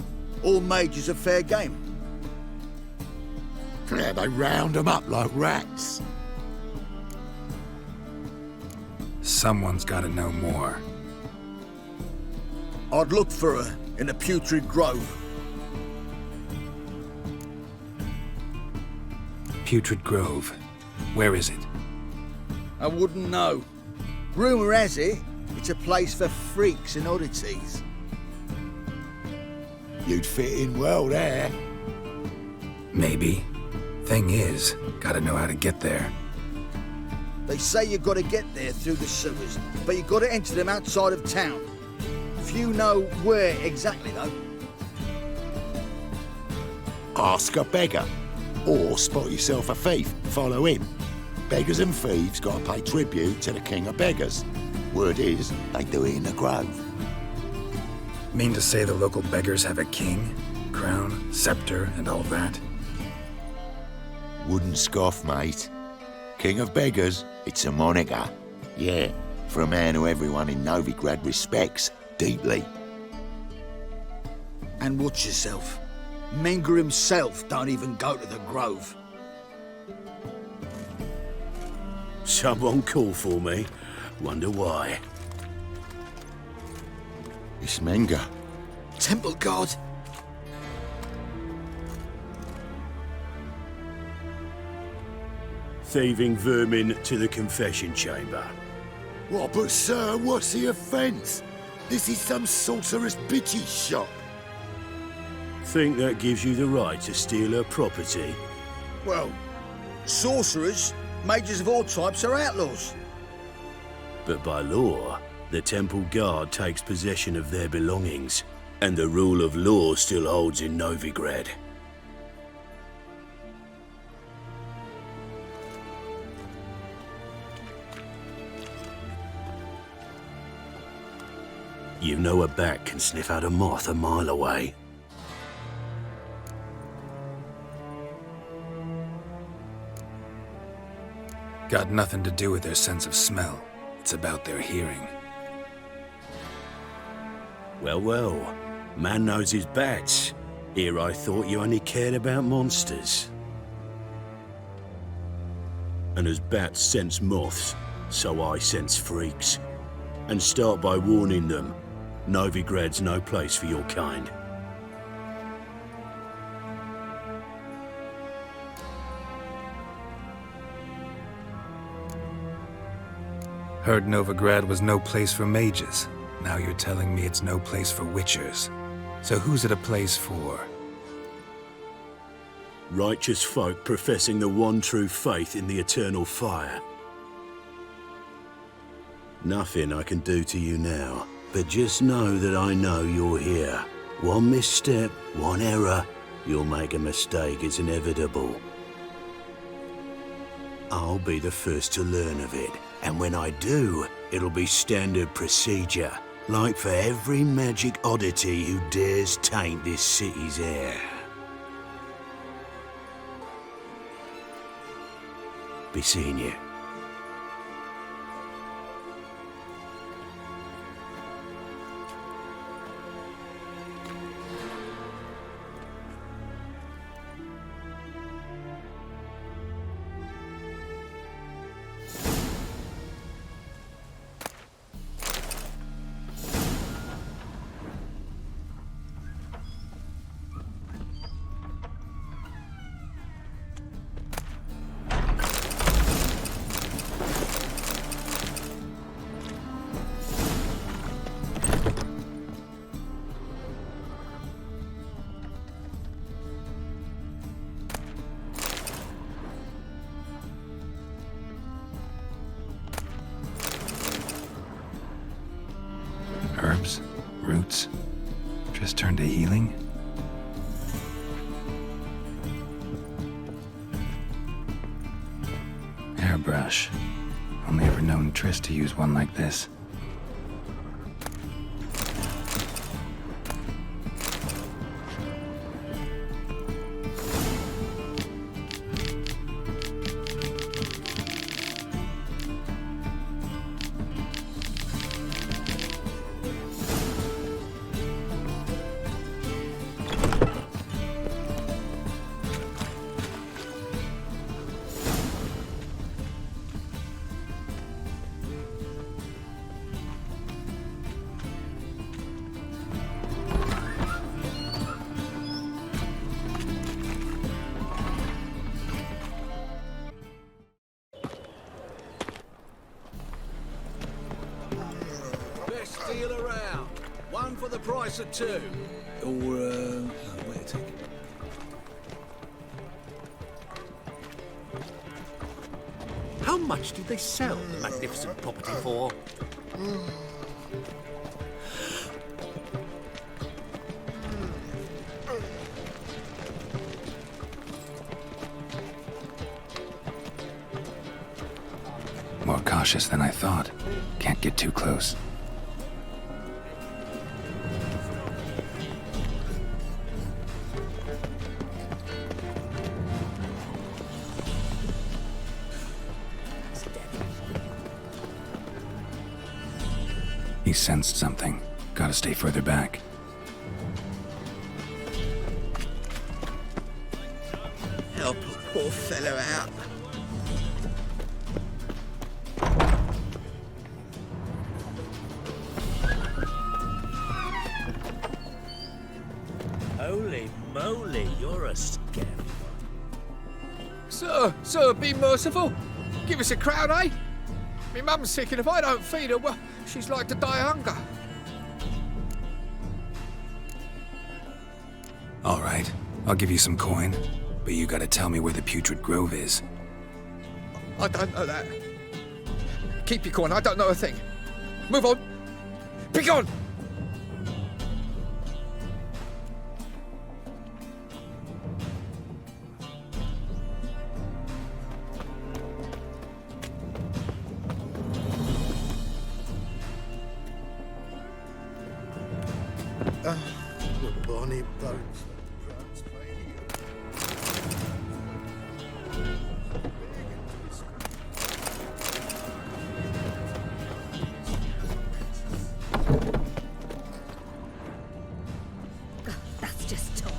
All mages are fair game. Yeah, they round them up like rats. Someone's gotta know more. I'd look for her in the Putrid Grove. Putrid Grove. Where is it? I wouldn't know. Rumour has it, it's a place for freaks and oddities. You'd fit in well there. Maybe. Thing is, gotta know how to get there. They say you gotta get there through the sewers, but you gotta enter them outside of town. Few know where exactly, though. Ask a beggar. Or spot yourself a thief, follow him. Beggars and thieves gotta pay tribute to the king of beggars. Word is, they do it in the grove. Mean to say the local beggars have a king, crown, scepter, and all that? Wouldn't scoff, mate. King of beggars, it's a moniker. Yeah, for a man who everyone in Novigrad respects deeply. And watch yourself. Menger himself don't even go to the Grove. Someone call for me. Wonder why. It's Menger. Temple Guard. Thieving vermin to the confession chamber. What, but sir, what's the offence? This is some sorceress bitch's shop. Think that gives you the right to steal her property? Well, sorcerers, mages of all types are outlaws. But by law, the Temple Guard takes possession of their belongings, and the rule of law still holds in Novigrad. You know a bat can sniff out a moth a mile away. Got nothing to do with their sense of smell. It's about their hearing. Well, well. Man knows his bats. Here I thought you only cared about monsters. And as bats sense moths, so I sense freaks. And start by warning them, Novigrad's no place for your kind. Heard Novigrad was no place for mages. Now you're telling me it's no place for witchers. So who's it a place for? Righteous folk professing the one true faith in the eternal fire. Nothing I can do to you now, but just know that I know you're here. One misstep, one error, you'll make a mistake, it's inevitable. I'll be the first to learn of it, and when I do, it'll be standard procedure, like for every magic oddity who dares taint this city's air. Be seeing you. Herbs, roots, just turned to healing. Airbrush. Only ever known Triss to use one like this. Best deal around. One for the price of two. Or, no, wait a second. How much did they sell the magnificent property for? More cautious than I thought. Can't get too close. He sensed something. Gotta stay further back. Help a poor fellow out. Holy moly, you're a scamp. Sir, be merciful. Give us a crown, eh? Me mum's sick, and if I don't feed her, well, she's like to die of hunger. All right, I'll give you some coin, but you gotta tell me where the Putrid Grove is. I don't know that. Keep your coin, I don't know a thing. Move on. Be gone! The bonny bones. That's just talk.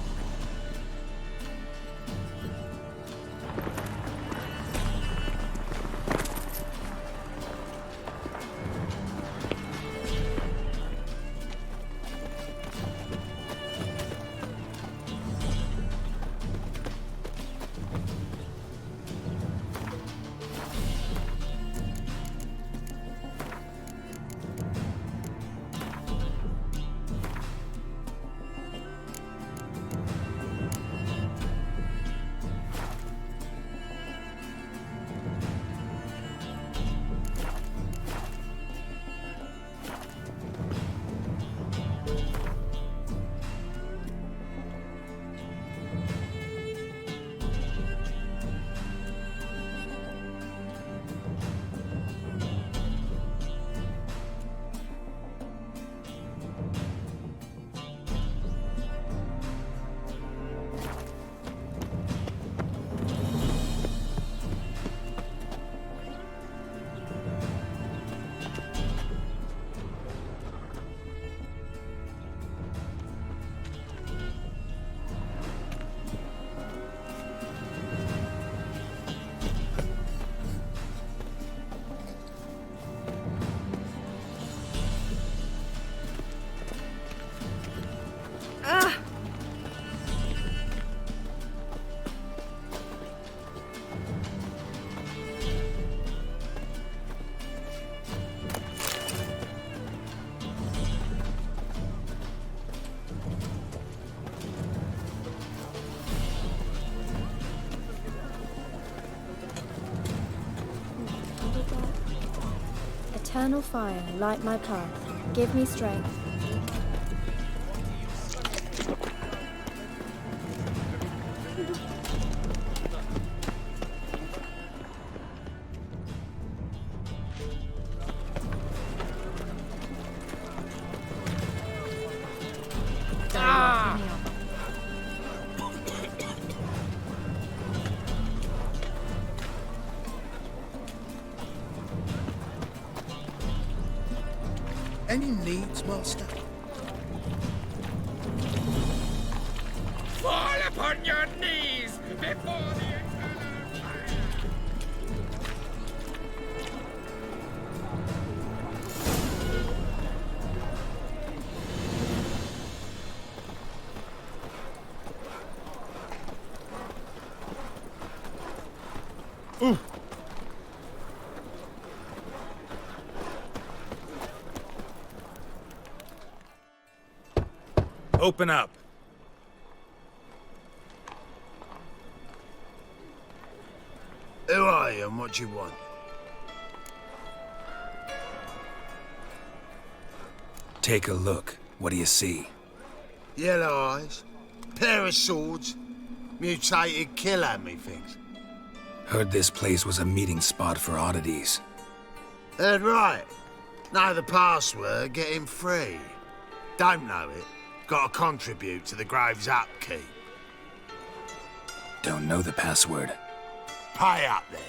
Eternal fire, light my path. Give me strength. Any needs, Master? Fall upon your knees before the Open up. Who are you and what do you want? Take a look. What do you see? Yellow eyes, pair of swords, mutated killer, methinks. Heard this place was a meeting spot for oddities. Heard right. Know the password, get him free. Don't know it, gotta contribute to the Grave's upkeep. Don't know the password. Pay up then.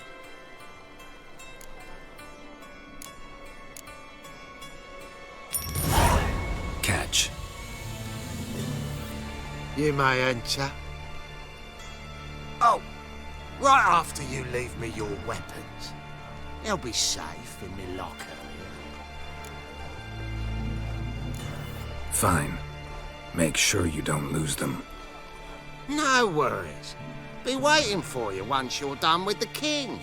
Catch. You may enter. Oh, right after you leave me your weapons. They'll be safe in me locker here. Fine. Make sure you don't lose them. No worries. Be waiting for you once you're done with the king.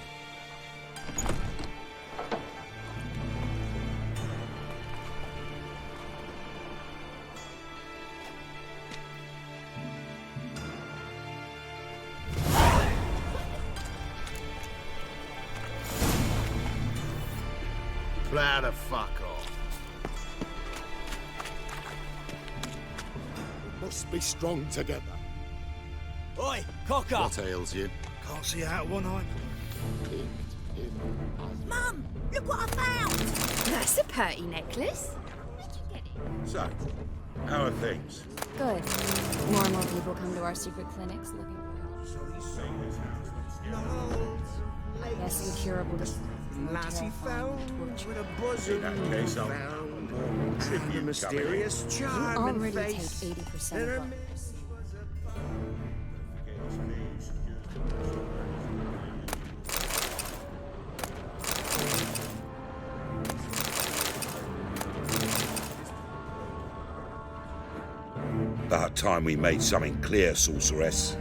Plow the fuck off. We must be strong together. Oi, cock up! What ails you? Can't see out of one eye. Mum, look what I found! That's a pretty necklace. So, how are things? Good. More and more people come to our secret clinics looking for help. Yes, incurable disease. Lassie found with a bosom. In that case, I'll And the mysterious charm and Already take face. 80% of what About time we made something clear, sorceress.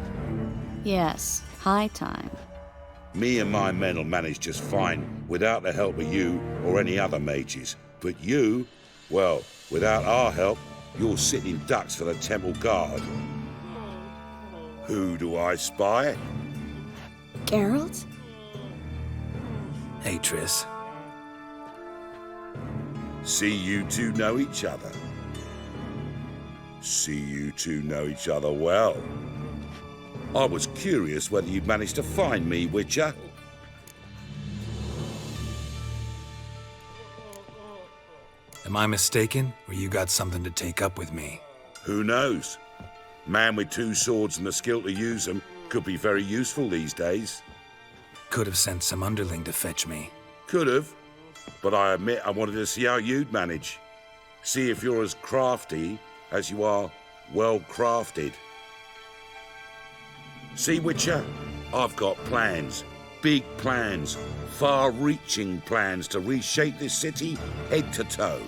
Yes, high time. Me and my men will manage just fine without the help of you or any other mages. But you, well, without our help, you're sitting ducks for the temple guard. Who do I spy? Geralt? Hey, Triss. See you two know each other. See you two know each other well. I was curious whether you'd managed to find me, Witcher. Am I mistaken, or you got something to take up with me? Who knows? Man with two swords and the skill to use them could be very useful these days. Could have sent some underling to fetch me. Could have, but I admit I wanted to see how you'd manage. See if you're as crafty as you are well-crafted. See, Witcher, I've got plans. Big plans. Far-reaching plans to reshape this city head to toe.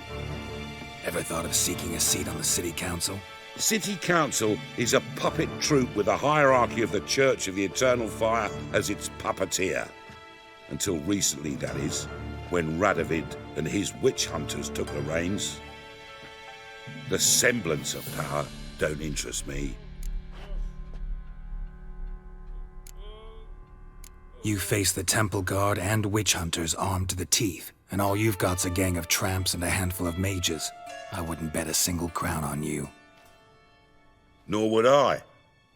Ever thought of seeking a seat on the city council? City Council is a puppet troupe with a hierarchy of the Church of the Eternal Fire as its puppeteer. Until recently, that is, when Radovid and his witch hunters took the reins. The semblance of power don't interest me. You face the temple guard and witch hunters armed to the teeth, and all you've got's a gang of tramps and a handful of mages. I wouldn't bet a single crown on you. Nor would I.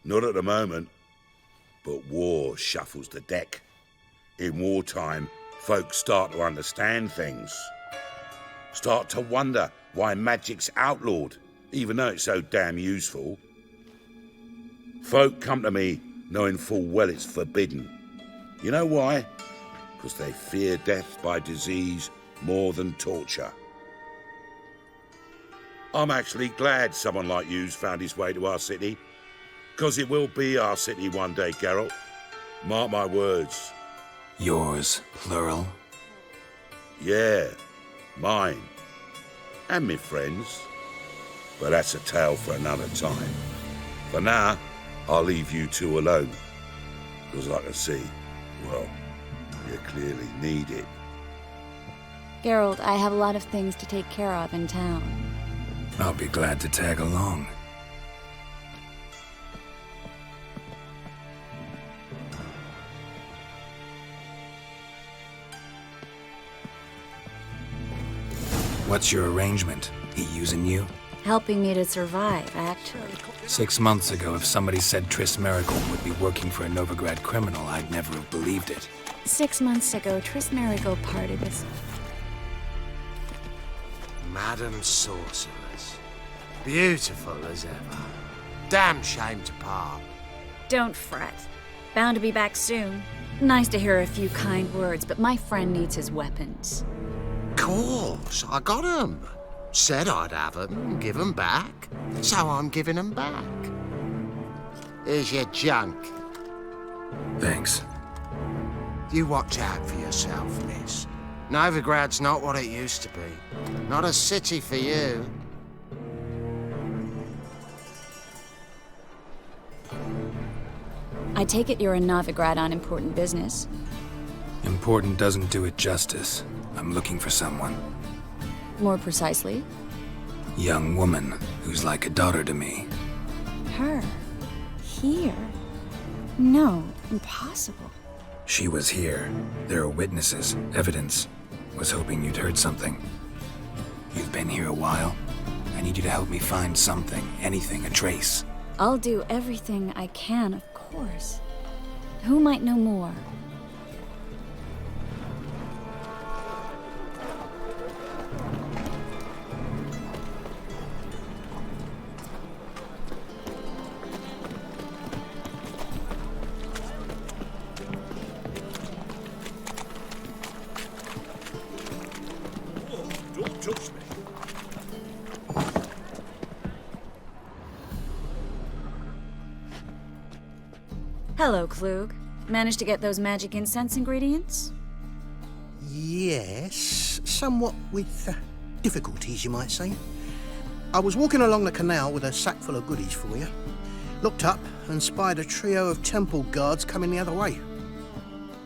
Not at the moment. But war shuffles the deck. In wartime, folks start to understand things. Start to wonder why magic's outlawed, even though it's so damn useful. Folk come to me knowing full well it's forbidden. You know why? Because they fear death by disease more than torture. I'm actually glad someone like you's found his way to our city. Because it will be our city one day, Geralt. Mark my words. Yours, plural? Yeah, mine. And me friends. But that's a tale for another time. For now, I'll leave you two alone. Because I can see, well, you clearly need it. Geralt, I have a lot of things to take care of in town. I'll be glad to tag along. What's your arrangement? He using you? Helping me to survive, actually. 6 months ago, if somebody said Triss Merigold would be working for a Novigrad criminal, I'd never have believed it. 6 months ago, Triss Merigold parted with... Madam Sorceress. Beautiful as ever. Damn shame to part. Don't fret. Bound to be back soon. Nice to hear a few kind words, but my friend needs his weapons. Course, I got 'em. Said I'd have 'em and give 'em back. So I'm giving 'em back. Here's your junk. Thanks. You watch out for yourself, miss. Novigrad's not what it used to be. Not a city for you. I take it you're in Novigrad on important business. Important doesn't do it justice. I'm looking for someone. More precisely? Young woman who's like a daughter to me. Her? Here? No, impossible. She was here. There are witnesses, evidence. Was hoping you'd heard something. You've been here a while. I need you to help me find something, anything, a trace. I'll do everything I can, of course. Who might know more? Don't touch me. Hello, Klug. Managed to get those magic incense ingredients? Yes, somewhat with difficulties, you might say. I was walking along the canal with a sack full of goodies for you. Looked up and spied a trio of temple guards coming the other way.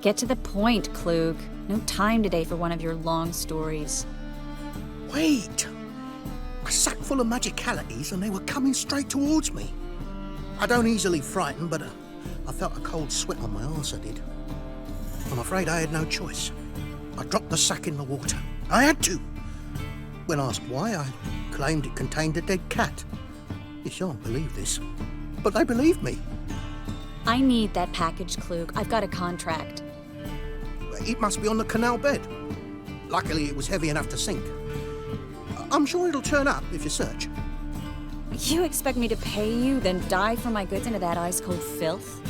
Get to the point, Klug. No time today for one of your long stories. Wait! A sack full of magicalities and they were coming straight towards me. I don't easily frighten, but I felt a cold sweat on my arse, I did. I'm afraid I had no choice. I dropped the sack in the water. I had to. When asked why, I claimed it contained a dead cat. You shan't believe this, but they believed me. I need that package, Klug. I've got a contract. It must be on the canal bed. Luckily, it was heavy enough to sink. I'm sure it'll turn up if you search. You expect me to pay you, then dive for my goods into that ice-cold filth?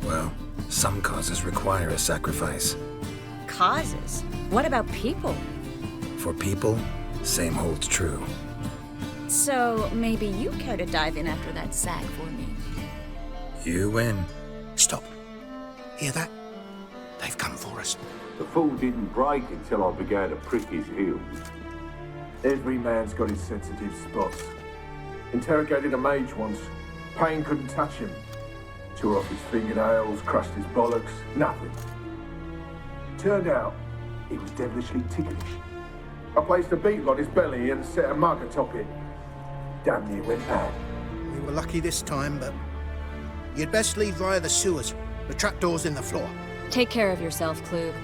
Well, some causes require a sacrifice. Causes? What about people? For people, same holds true. So, maybe you care to dive in after that sack for me? You win. Stop. Hear that? They've come for us. The fall didn't break until I began to prick his heels. Every man's got his sensitive spots. Interrogated a mage once. Pain couldn't touch him. Tore off his fingernails, crushed his bollocks, nothing. Turned out, he was devilishly ticklish. I placed a beetle on his belly and set a mug atop it. damn near went mad. We were lucky this time, but you'd best leave via the sewers. The trapdoor's in the floor. Take care of yourself, Klug.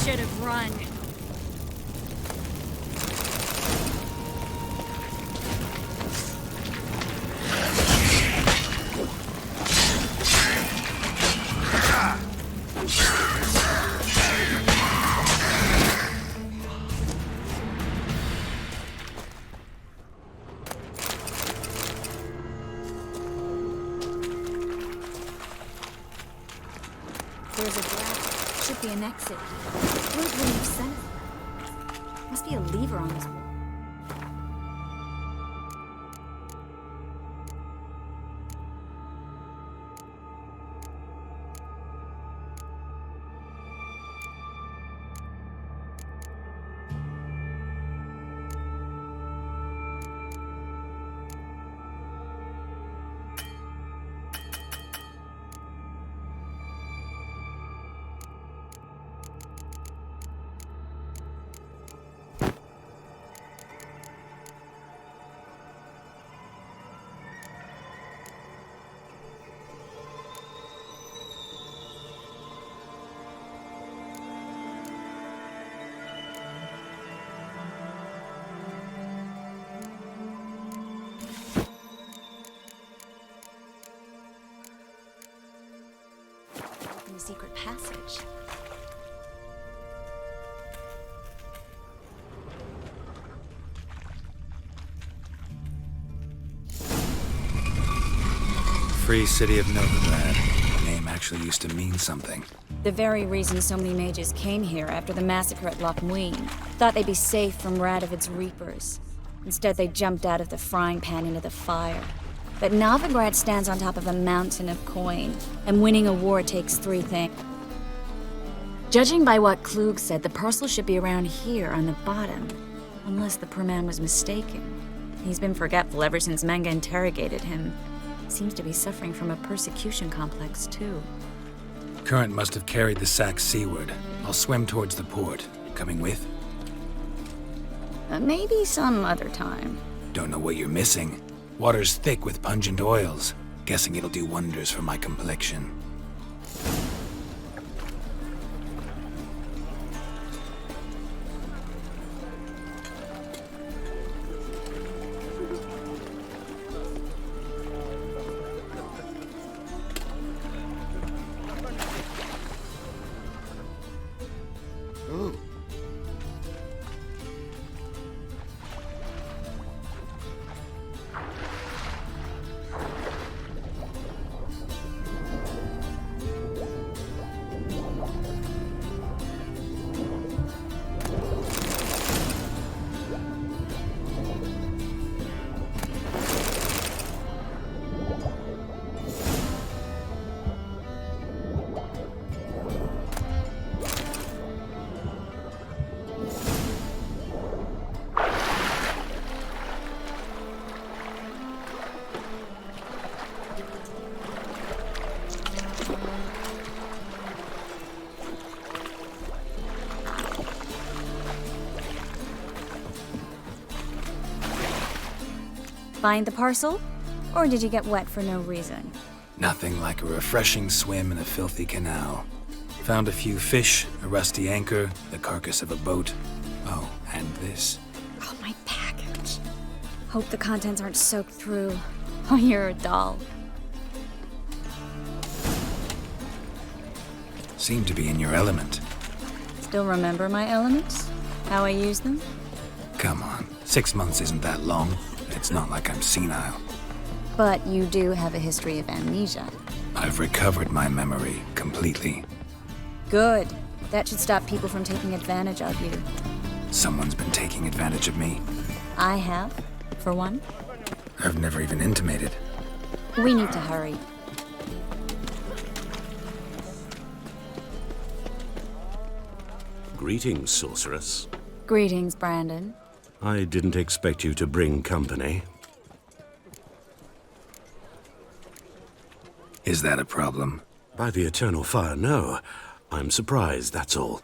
Should have run. There's a draft. Should be an exit. What would have sent it? Must be a lever on this wall. Open the secret passage. Free City of Novigrad. The name actually used to mean something. The very reason so many mages came here after the massacre at Loch Muin. Thought they'd be safe from Radovid's reapers. Instead, they jumped out of the frying pan into the fire. But Novigrad stands on top of a mountain of coin, and winning a war takes three things. Judging by what Klug said, the parcel should be around here on the bottom. Unless the poor man was mistaken. He's been forgetful ever since Manga interrogated him. Seems to be suffering from a persecution complex, too. Current must have carried the sack seaward. I'll swim towards the port. Coming with? Maybe some other time. Don't know what you're missing. Water's thick with pungent oils. Guessing it'll do wonders for my complexion. Find the parcel? Or did you get wet for no reason? Nothing like a refreshing swim in a filthy canal. Found a few fish, a rusty anchor, the carcass of a boat. Oh, and this. Oh, my package. Hope the contents aren't soaked through. Oh, you're a doll. Seem to be in your element. Still remember my elements? How I use them? Come on, 6 months isn't that long. It's not like I'm senile. But you do have a history of amnesia. I've recovered my memory completely. Good. That should stop people from taking advantage of you. Someone's been taking advantage of me. I have, for one. I've never even intimated. We need to hurry. Greetings, sorceress. Greetings, Brandon. I didn't expect you to bring company. Is that a problem? By the eternal fire, no. I'm surprised, that's all.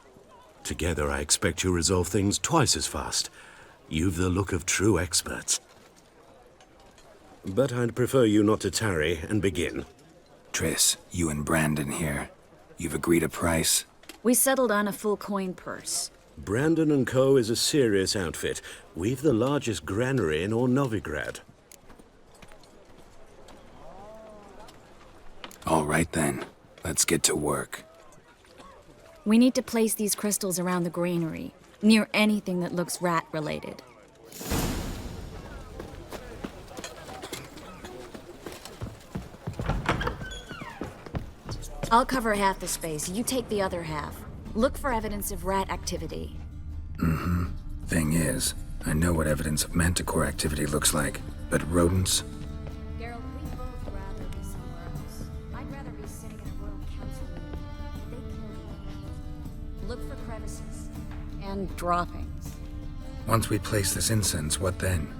Together, I expect you resolve things twice as fast. You've the look of true experts. But I'd prefer you not to tarry and begin. Triss, you and Brandon here. You've agreed a price? We settled on a full coin purse. Brandon & Co. is a serious outfit. We've the largest granary in all Novigrad. All right then, let's get to work. We need to place these crystals around the granary, near anything that looks rat-related. I'll cover half the space, you take the other half. Look for evidence of rat activity. Mm-hmm. Thing is, I know what evidence of manticore activity looks like, but rodents? Geralt, we'd both rather be somewhere else. I'd rather be sitting in a royal council meeting. They killed me. Look for crevices. And droppings. Once we place this incense, what then?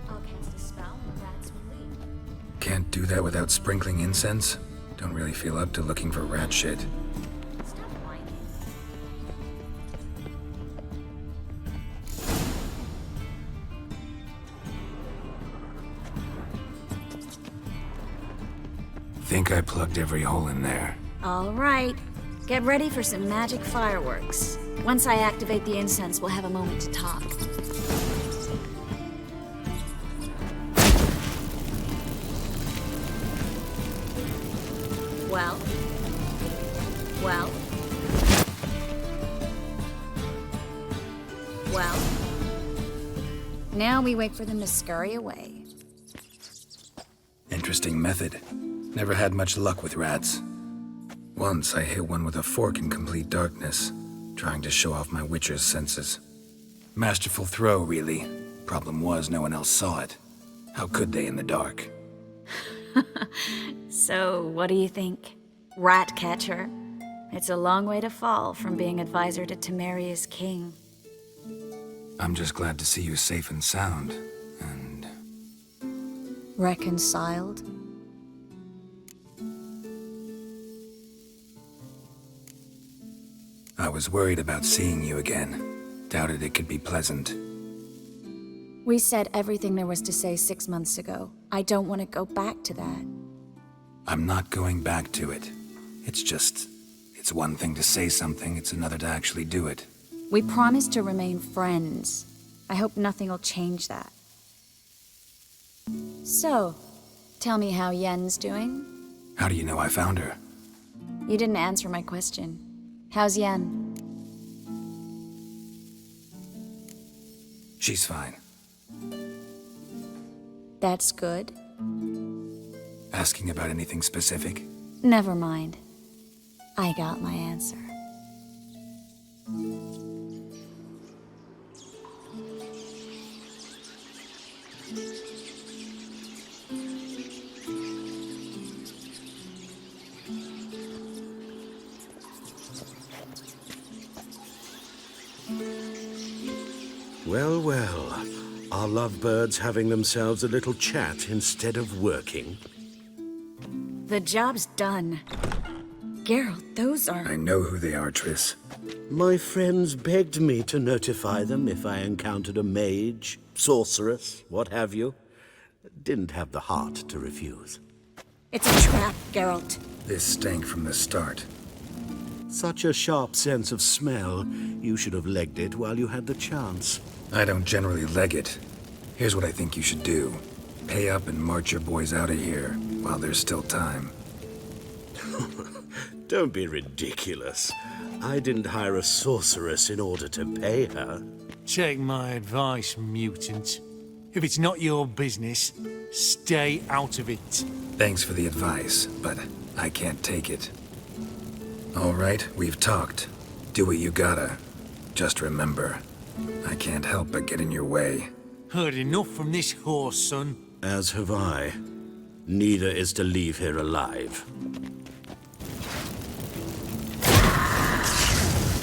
I'll cast a spell and the rats will leave. Can't do that without sprinkling incense? Don't really feel up to looking for rat shit. Stop whining. Think I plugged every hole in there. All right. Get ready for some magic fireworks. Once I activate the incense, we'll have a moment to talk. Well? Well? Well? Now we wait for them to scurry away. Interesting method. Never had much luck with rats. Once I hit one with a fork in complete darkness, trying to show off my witcher's senses. Masterful throw, really. Problem was, no one else saw it. How could they in the dark? So, what do you think? Rat catcher? It's a long way to fall from being advisor to Temeria's king. I'm just glad to see you safe and sound, and... Reconciled? I was worried about seeing you again. Doubted it could be pleasant. We said everything there was to say 6 months ago. I don't want to go back to that. I'm not going back to it. It's one thing to say something, it's another to actually do it. We promised to remain friends. I hope nothing will change that. So, tell me how Yen's doing? How do you know I found her? You didn't answer my question. How's Yen? She's fine. That's good. Asking about anything specific? Never mind. I got my answer. Well, well. Are lovebirds having themselves a little chat instead of working? The job's done. Geralt, those are... I know who they are, Triss. My friends begged me to notify them if I encountered a mage, sorceress, what have you. Didn't have the heart to refuse. It's a trap, Geralt. This stank from the start. Such a sharp sense of smell. You should have legged it while you had the chance. I don't generally leg it. Here's what I think you should do. Pay up and march your boys out of here while there's still time. Don't be ridiculous. I didn't hire a sorceress in order to pay her. Take my advice, mutant. If it's not your business, stay out of it. Thanks for the advice, but I can't take it. All right, we've talked. Do what you gotta. Just remember, I can't help but get in your way. Heard enough from this horse, son. As have I. Neither is to leave here alive.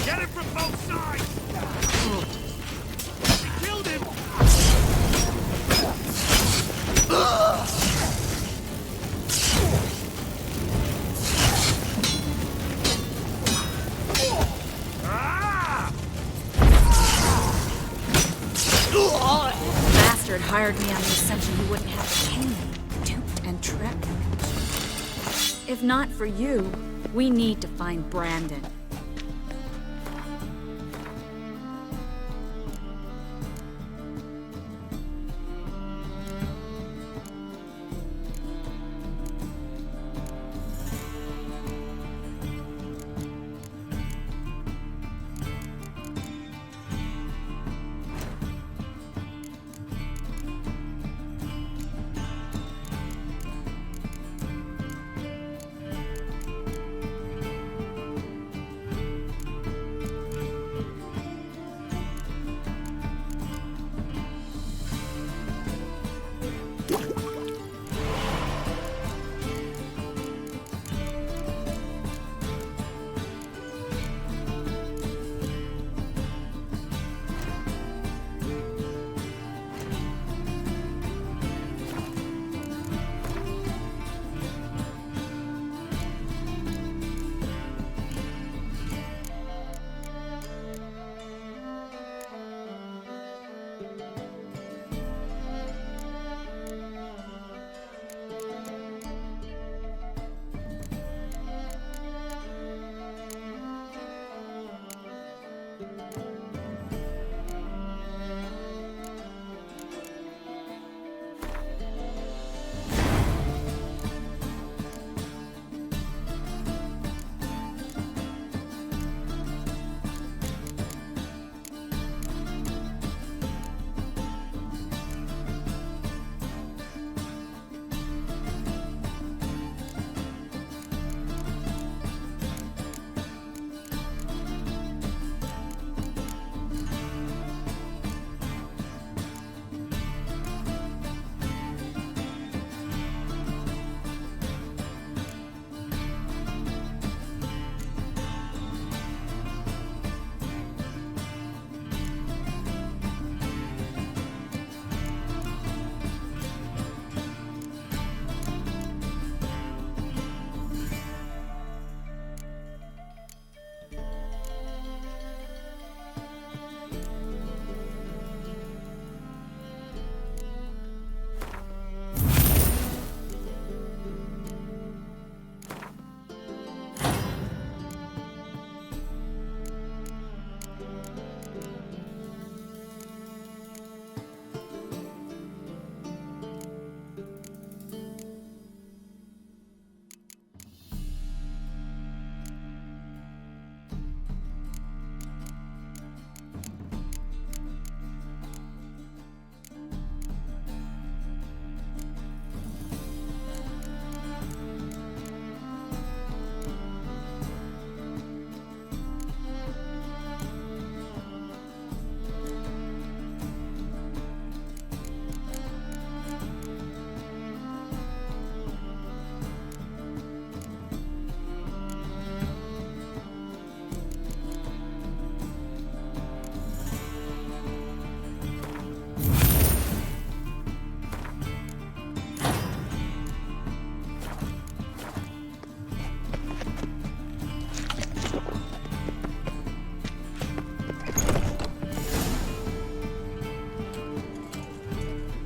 Get it from both sides! We killed him! Bastard hired me on the assumption he wouldn't have to pay me. Duped and tricked. If not for you, we need to find Brandon.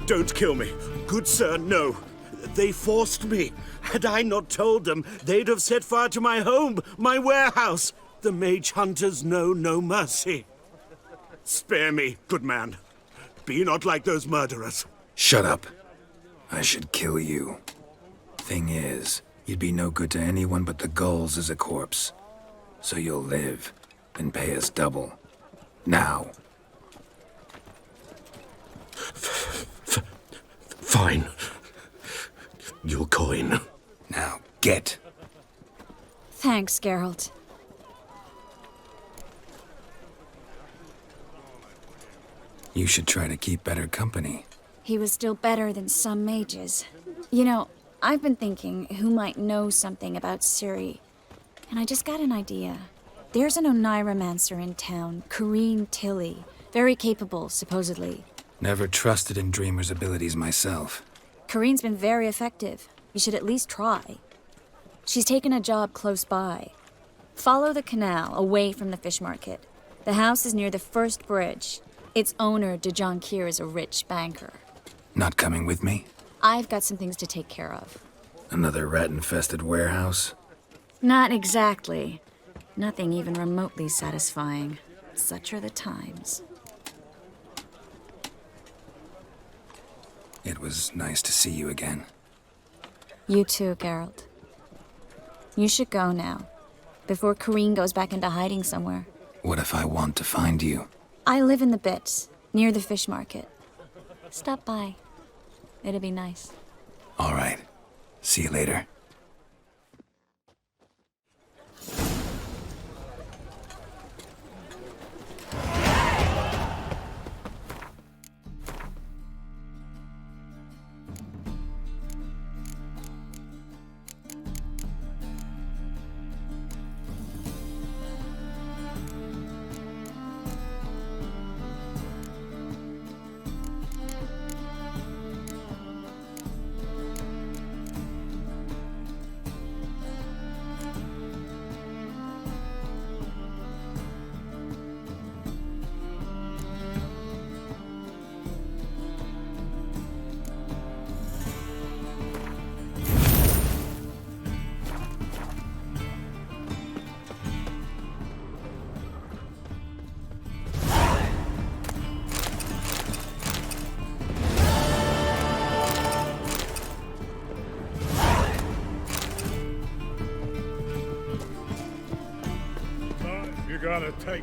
Don't kill me. Good sir, no. They forced me. Had I not told them, they'd have set fire to my home, my warehouse. The mage hunters know no mercy. Spare me, good man. Be not like those murderers. Shut up. I should kill you. Thing is, You'd be no good to anyone but the gulls as a corpse. So you'll live and pay us double. Now. Fine. Your coin. Now, get. Thanks, Geralt. You should try to keep better company. He was still better than some mages. You know, I've been thinking who might know something about Ciri. And I just got an idea. There's an Oneiromancer in town, Corrine Tilly. Very capable, supposedly. Never trusted in Dreamer's abilities myself. Corrine's been very effective. You should at least try. She's taken a job close by. Follow the canal, away from the fish market. The house is near the first bridge. Its owner, de Jonquier, is a rich banker. Not coming with me? I've got some things to take care of. Another rat-infested warehouse? Not exactly. Nothing even remotely satisfying. Such are the times. It was nice to see you again. You too, Geralt. You should go now, before Corrine goes back into hiding somewhere. What if I want to find you? I live in the Bits, near the fish market. Stop by. It'd be nice. All right. See you later. You gotta take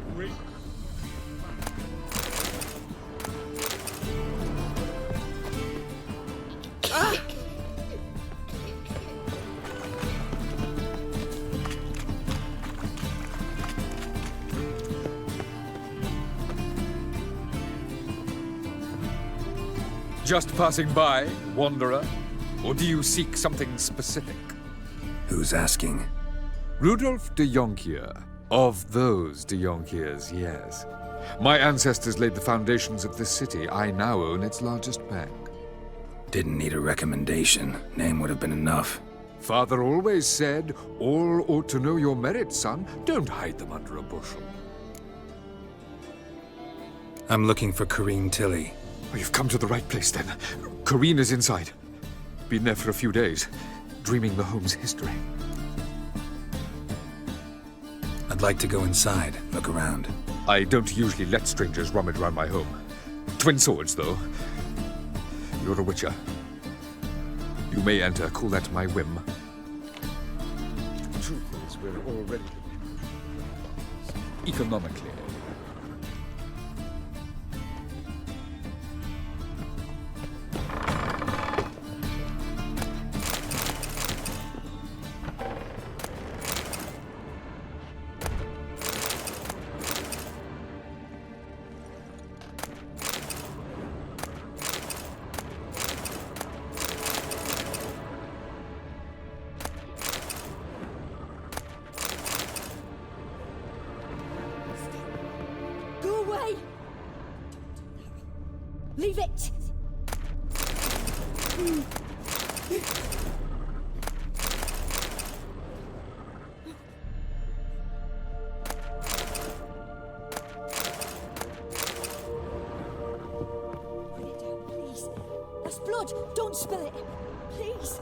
Just passing by, wanderer? Or do you seek something specific? Who's asking? Rudolf de Jonquier. Of those de Jonquiers, yes. My ancestors laid the foundations of this city. I now own its largest bank. Didn't need a recommendation. Name would have been enough. Father always said, all ought to know your merits, son. Don't hide them under a bushel. I'm looking for Corrine Tilly. Oh, you've come to the right place, then. Corrine is inside. Been there for a few days, dreaming the home's history. I'd like to go inside, look around. I don't usually let strangers rummage around my home. Twin swords, though. You're a witcher. You may enter, call that my whim. The truth is, we're already economically. Leave it! Put it down, please. That's blood! Don't spill it! Please!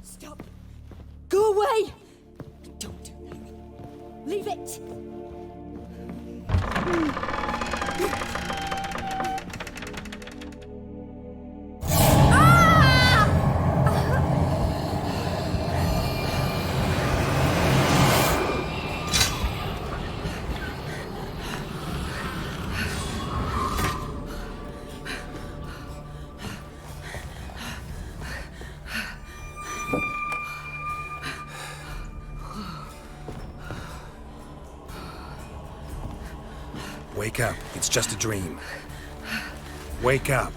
Stop! Go away! Don't do that. Leave it! Ah! Wake up. It's just a dream. Wake up.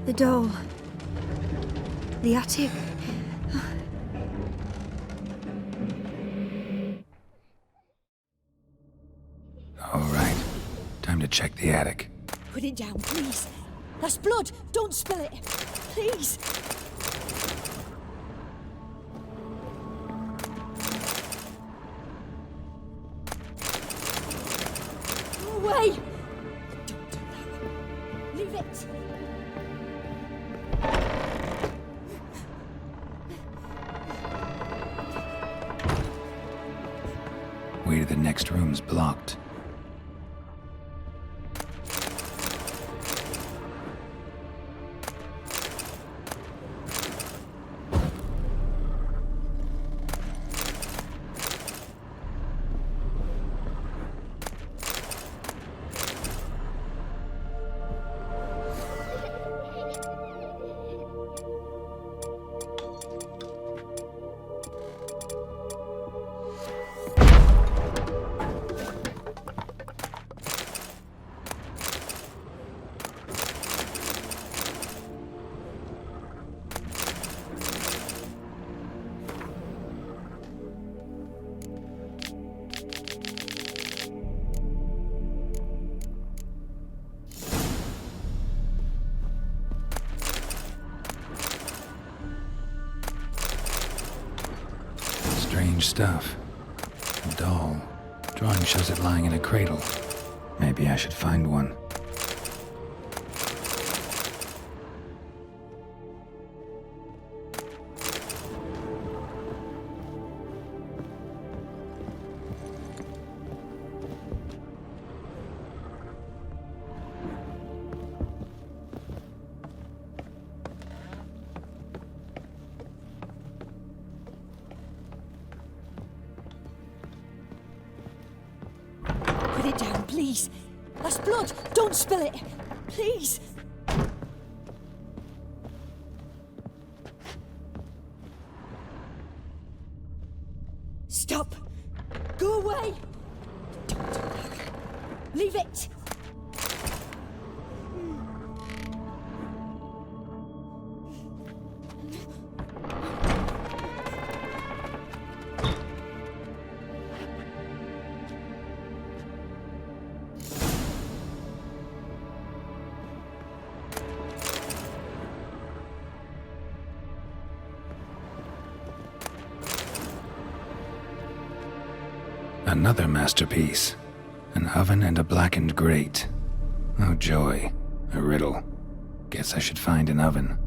The doll. The attic. All right. Time to check the attic. Put it down, please. That's blood. Don't spill it. Please. Go away. Don't do that. Leave it. Way to the next room's blocked. Strange stuff. A doll. Drawing shows it lying in a cradle. Maybe I should find one. Put it down, please. That's blood. Don't spill it. Please. Stop. Go away. Don't do that. Leave it. Another masterpiece. An oven and a blackened grate. Oh joy. A riddle. Guess I should find an oven.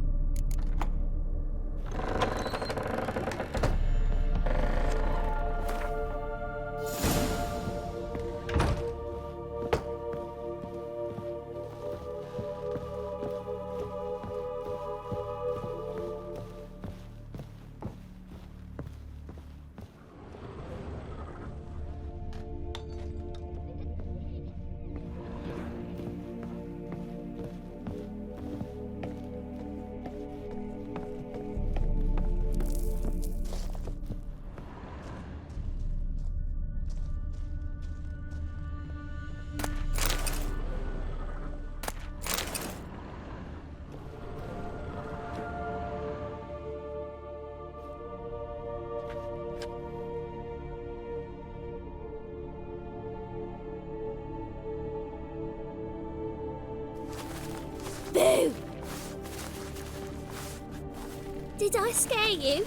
Boo! Did I scare you?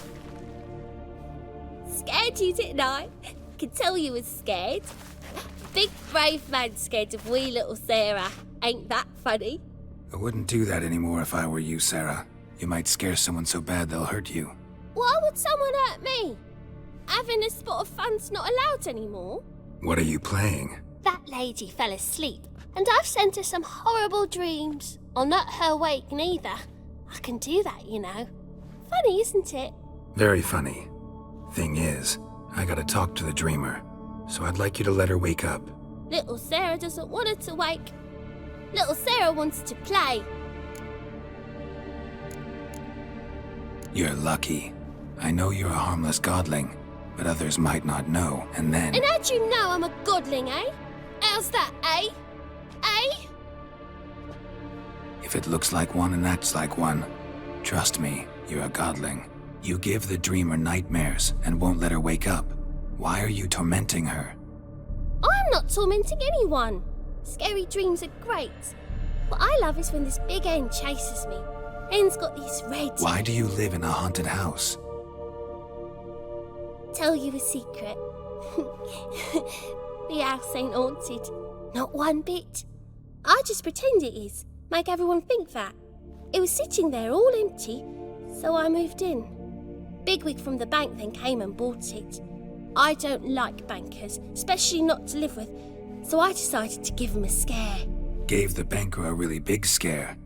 Scared you, didn't I? Could tell you was scared. Big brave man scared of wee little Sarah. Ain't that funny? I wouldn't do that anymore if I were you, Sarah. You might scare someone so bad they'll hurt you. Why would someone hurt me? Having a spot of fun's not allowed anymore. What are you playing? That lady fell asleep, and I've sent her some horrible dreams. I'll not her wake neither. I can do that, you know. Funny, isn't it? Very funny. Thing is, I gotta talk to the dreamer, so I'd like you to let her wake up. Little Sarah doesn't want her to wake. Little Sarah wants to play. You're lucky. I know you're a harmless godling, but others might not know, and then... And how'd you know I'm a godling, eh? How's that, eh? Eh? If it looks like one and acts like one, trust me, you're a godling. You give the dreamer nightmares and won't let her wake up. Why are you tormenting her? I'm not tormenting anyone. Scary dreams are great. What I love is when this big hen chases me. Hen's got these red... Why do you live in a haunted house? Tell you a secret. The house ain't haunted. Not one bit. I just pretend it is. Make everyone think that. It was sitting there all empty, so I moved in. Bigwig from the bank then came and bought it. I don't like bankers, especially not to live with, so I decided to give him a scare. Gave the banker a really big scare.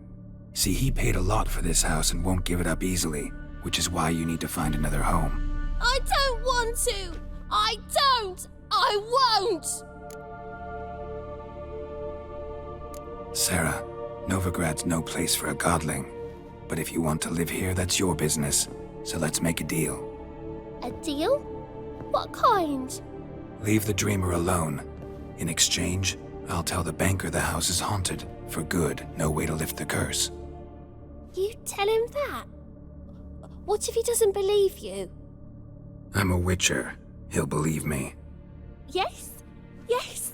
See, he paid a lot for this house and won't give it up easily, which is why you need to find another home. I don't want to! I don't! I won't! Sarah, Novigrad's no place for a godling. But if you want to live here, that's your business. So let's make a deal. A deal? What kind? Leave the dreamer alone. In exchange, I'll tell the banker the house is haunted. For good, no way to lift the curse. You tell him that? What if he doesn't believe you? I'm a witcher. He'll believe me. Yes? Yes?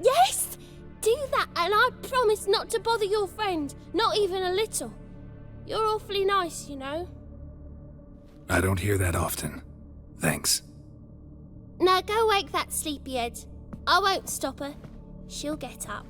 Yes! Do that and I promise not to bother your friend. Not even a little. You're awfully nice, you know. I don't hear that often. Thanks. Now go wake that sleepyhead. I won't stop her. She'll get up.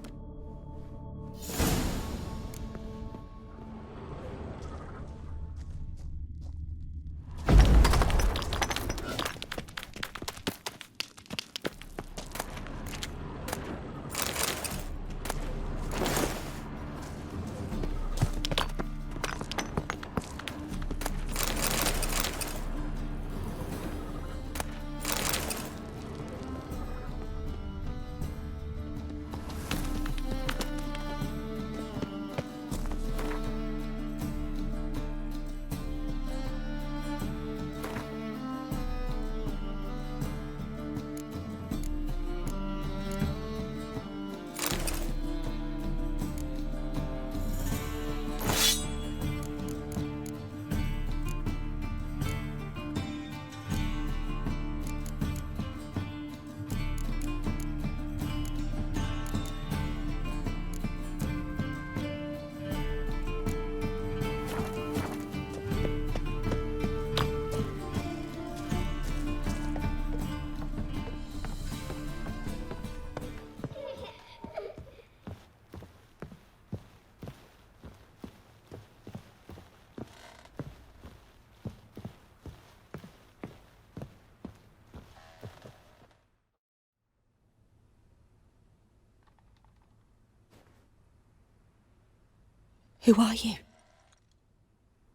Who are you?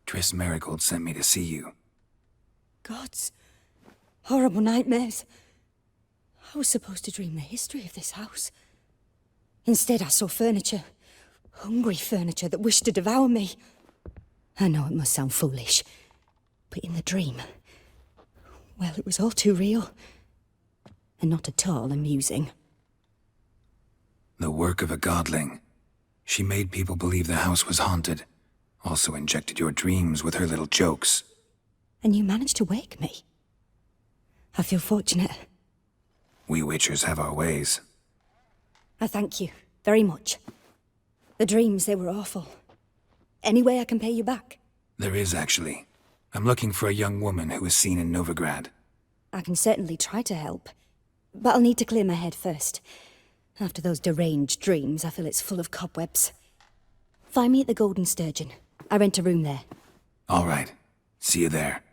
Triss Marigold sent me to see you. Gods. Horrible nightmares. I was supposed to dream the history of this house. Instead, I saw furniture. Hungry furniture that wished to devour me. I know it must sound foolish, but in the dream, well, it was all too real. And not at all amusing. The work of a godling. She made people believe the house was haunted. Also injected your dreams with her little jokes. And you managed to wake me. I feel fortunate. We witchers have our ways. I thank you very much. The dreams, they were awful. Any way I can pay you back? There is, actually. I'm looking for a young woman who was seen in Novigrad. I can certainly try to help. But I'll need to clear my head first. After those deranged dreams, I feel it's full of cobwebs. Find me at the Golden Sturgeon. I rent a room there. All right. See you there.